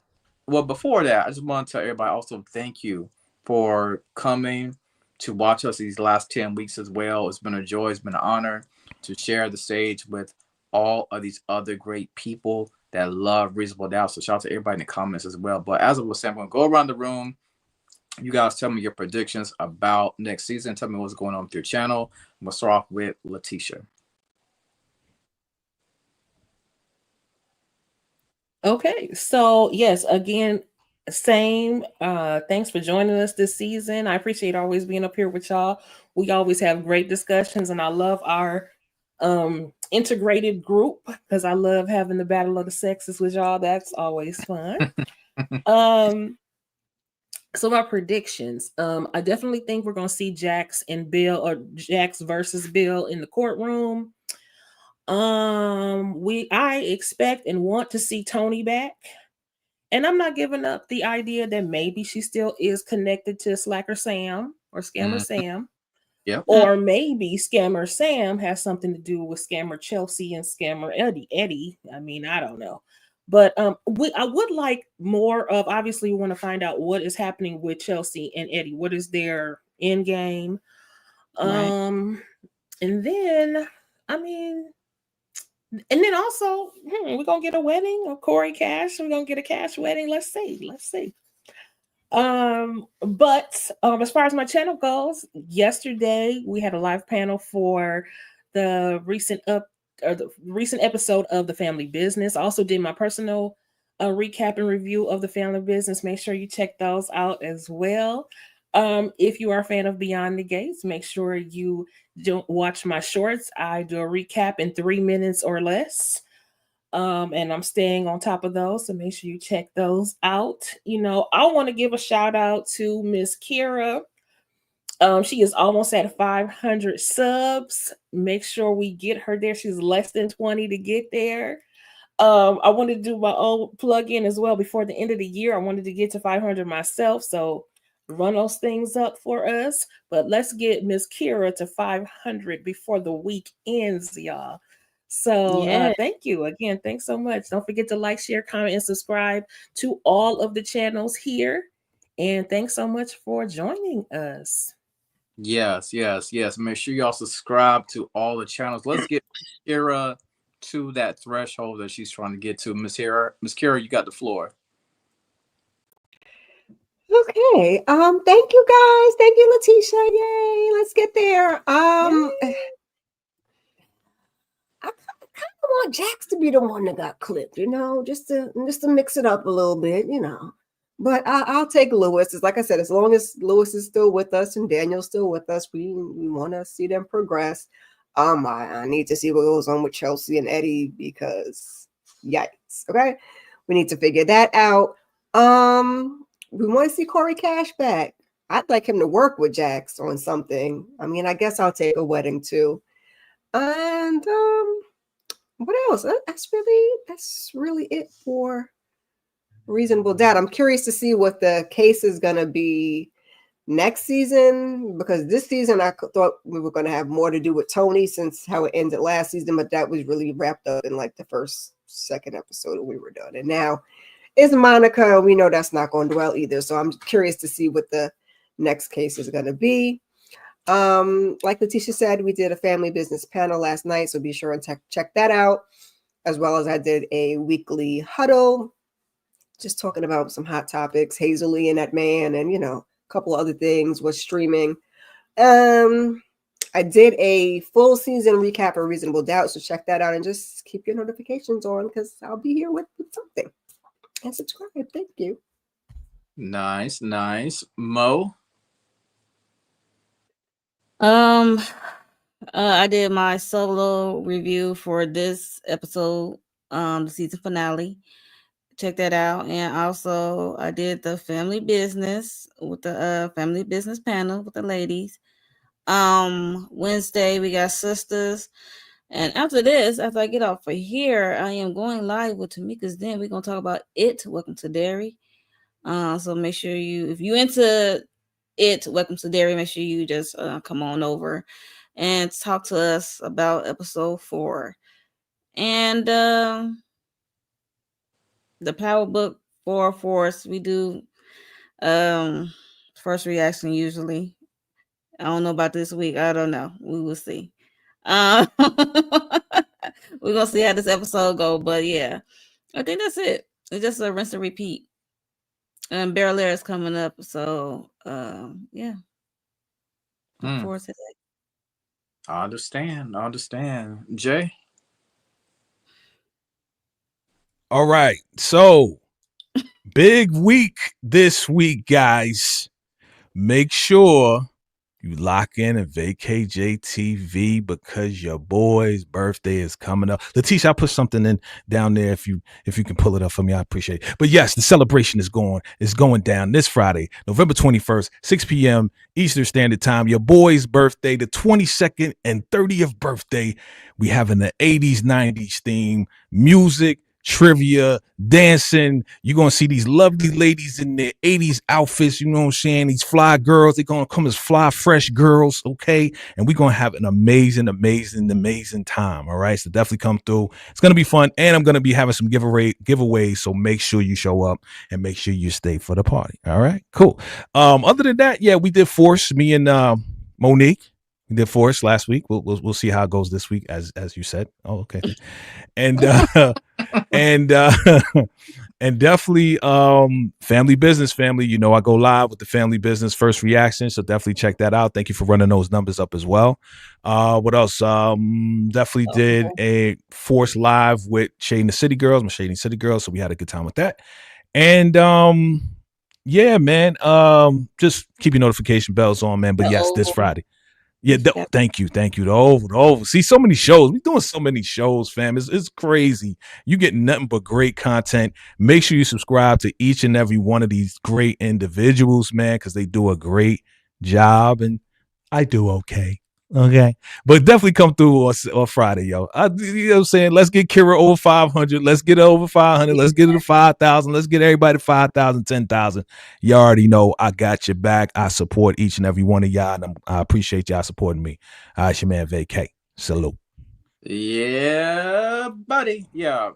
Well, before that, I just want to tell everybody also thank you for coming to watch us these last 10 weeks as well. It's been a joy. It's been an honor to share the stage with all of these other great people that love Reasonable Doubt. So shout out to everybody in the comments as well. But as I was saying, I'm going to go around the room. You guys tell me your predictions about next season. Tell me what's going on with your channel. I'm going to start off with Letitia. Okay, so yes, again, same. Thanks for joining us this season. I appreciate always being up here with y'all. We always have great discussions, and I love our integrated group because I love having the battle of the sexes with y'all. That's always fun. So my predictions, I definitely think we're going to see Jax and Bill, or Jax versus Bill in the courtroom. I expect and want to see Tony back. And I'm not giving up the idea that maybe she still is connected to Slacker Sam or Scammer Sam. Yep. Or maybe Scammer Sam has something to do with Scammer Chelsea and Scammer Eddie. I mean, I don't know. But I would like more of, obviously, we want to find out what is happening with Chelsea and Eddie. What is their end game? Right. And then, I mean, and then also, we're going to get a wedding of Corey Cash. We're going to get a Cash wedding. Let's see. But as far as my channel goes, yesterday we had a live panel for the recent episode of The Family Business. I also did my personal recap and review of The Family Business. Make sure you check those out as well. If you are a fan of Beyond the Gates, make sure you don't watch my shorts. I do a recap in 3 minutes or less. And I'm staying on top of those, so make sure you check those out. You know, I want to give a shout out to Miss Kira. She is almost at 500 subs. Make sure we get her there. She's less than 20 to get there. I wanted to do my own plug-in as well before the end of the year. I wanted to get to 500 myself, so run those things up for us. But let's get Miss Kira to 500 before the week ends, y'all. So thank you again. Thanks so much. Don't forget to like, share, comment, and subscribe to all of the channels here. And thanks so much for joining us. Yes. Make sure y'all subscribe to all the channels. Let's get Kira to that threshold that she's trying to get to. Miss Kira, you got the floor. Okay. Thank you guys. Thank you, Letitia. Yay. Let's get there. I kind of want Jax to be the one that got clipped, you know, just to mix it up a little bit, you know. But I'll take Lewis. It's like I said, as long as Lewis is still with us and Daniel's still with us, we want to see them progress. I need to see what goes on with Chelsea and Eddie because yikes. Okay, we need to figure that out. We want to see Corey Cash back. I'd like him to work with Jax on something. I mean, I guess I'll take a wedding too. And what else? That's really it for Reasonable Doubt. I'm curious to see what the case is gonna be next season, because this season I thought we were gonna have more to do with Tony since how it ended last season, but that was really wrapped up in like the second episode we were done. And now it's Monica. We know that's not going to well either. So I'm curious to see what the next case is gonna be. Like Letitia said, we did a family business panel last night, so be sure and check that out, as well as I did a weekly huddle, just talking about some hot topics, Hazel-Lee and that man, and you know, a couple other things was streaming. I did a full season recap of Reasonable Doubt, so check that out and just keep your notifications on because I'll be here with something. And subscribe. Thank you. Nice. Mo? I did my solo review for this episode, the season finale. Check that out. And also I did the family business with the family business panel with the ladies. Wednesday we got sisters. And after this, after I get off of here, I am going live with Tamika's Den. We're gonna talk about it. Welcome to Dairy. So make sure if you into it, Welcome to Dairy, make sure you just come on over and talk to us about episode 4. And the Power Book 4 Force, we do first reaction usually. I don't know about this week. I don't know. We will see. We're gonna see how this episode go, but yeah, I think that's it. It's just a rinse and repeat. And Barrel Air is coming up, so yeah. Look forward to that. I understand. Jay? All right. So big week this week, guys. Make sure you lock in at VACAY-JTV because your boy's birthday is coming up. Letitia, I'll put something in down there if you can pull it up for me. I appreciate it. But yes, the celebration is going down this Friday, November 21st, 6 p.m. Eastern Standard Time. Your boy's birthday, the 22nd and 30th birthday. We having the 80s, 90s theme, music, trivia, dancing. You're going to see these lovely ladies in their 80s outfits. You know what I'm saying? These fly girls, they're going to come as fly, fresh girls. Okay. And we're going to have an amazing time. All right. So definitely come through. It's going to be fun. And I'm going to be having some giveaways. So make sure you show up and make sure you stay for the party. All right. Cool. Other than that, yeah, we did Force, me and Monique. We did Force last week. We'll see how it goes this week, as you said. Oh, okay. And and definitely family business. You know, I go live with the family business first reaction, so definitely check that out. Thank you for running those numbers up as well. What else? Definitely did a Force live with Shading the City Girls. I'm Shading City Girls, so we had a good time with that. And yeah, man, just keep your notification bells on, man. But yes, this Friday. Yeah, thank you. The over. See, so many shows. We're doing so many shows, fam. It's crazy. You get nothing but great content. Make sure you subscribe to each and every one of these great individuals, man, because they do a great job, and I do okay. Okay, but definitely come through on Friday, yo. You know what I'm saying? Let's get Kira over 500. Let's get it over 500. Let's get it to 5,000. Let's get everybody to 5,000, 10,000. You already know I got your back. I support each and every one of y'all, and I appreciate y'all supporting me. It's your man VACAY. Salute. Yeah, buddy. Yeah.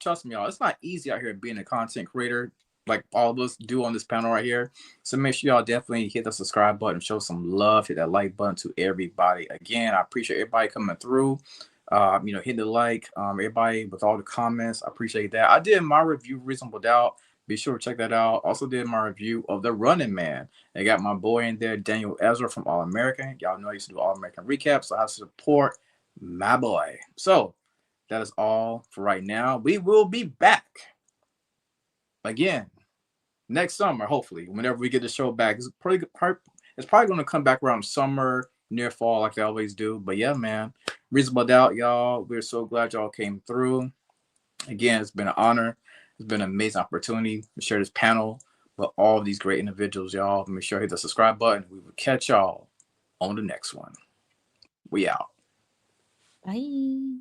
Trust me, y'all. It's not easy out here being a content creator, like all of us do on this panel right here. So make sure y'all definitely hit the subscribe button, show some love, hit that like button to everybody. Again, I appreciate everybody coming through. You know, hit the like, everybody with all the comments. I appreciate that. I did my review, Reasonable Doubt. Be sure to check that out. Also did my review of The Running Man. I got my boy in there, Daniel Ezra from All American. Y'all know I used to do All American recaps, so I have to support my boy. So that is all for right now. We will be back again next summer, hopefully, whenever we get the show back. It's probably going to come back around summer, near fall, like they always do. But yeah, man, Reasonable Doubt, y'all. We're so glad y'all came through. Again, it's been an honor. It's been an amazing opportunity to share this panel with all of these great individuals, y'all. Make sure you hit the subscribe button. We will catch y'all on the next one. We out. Bye.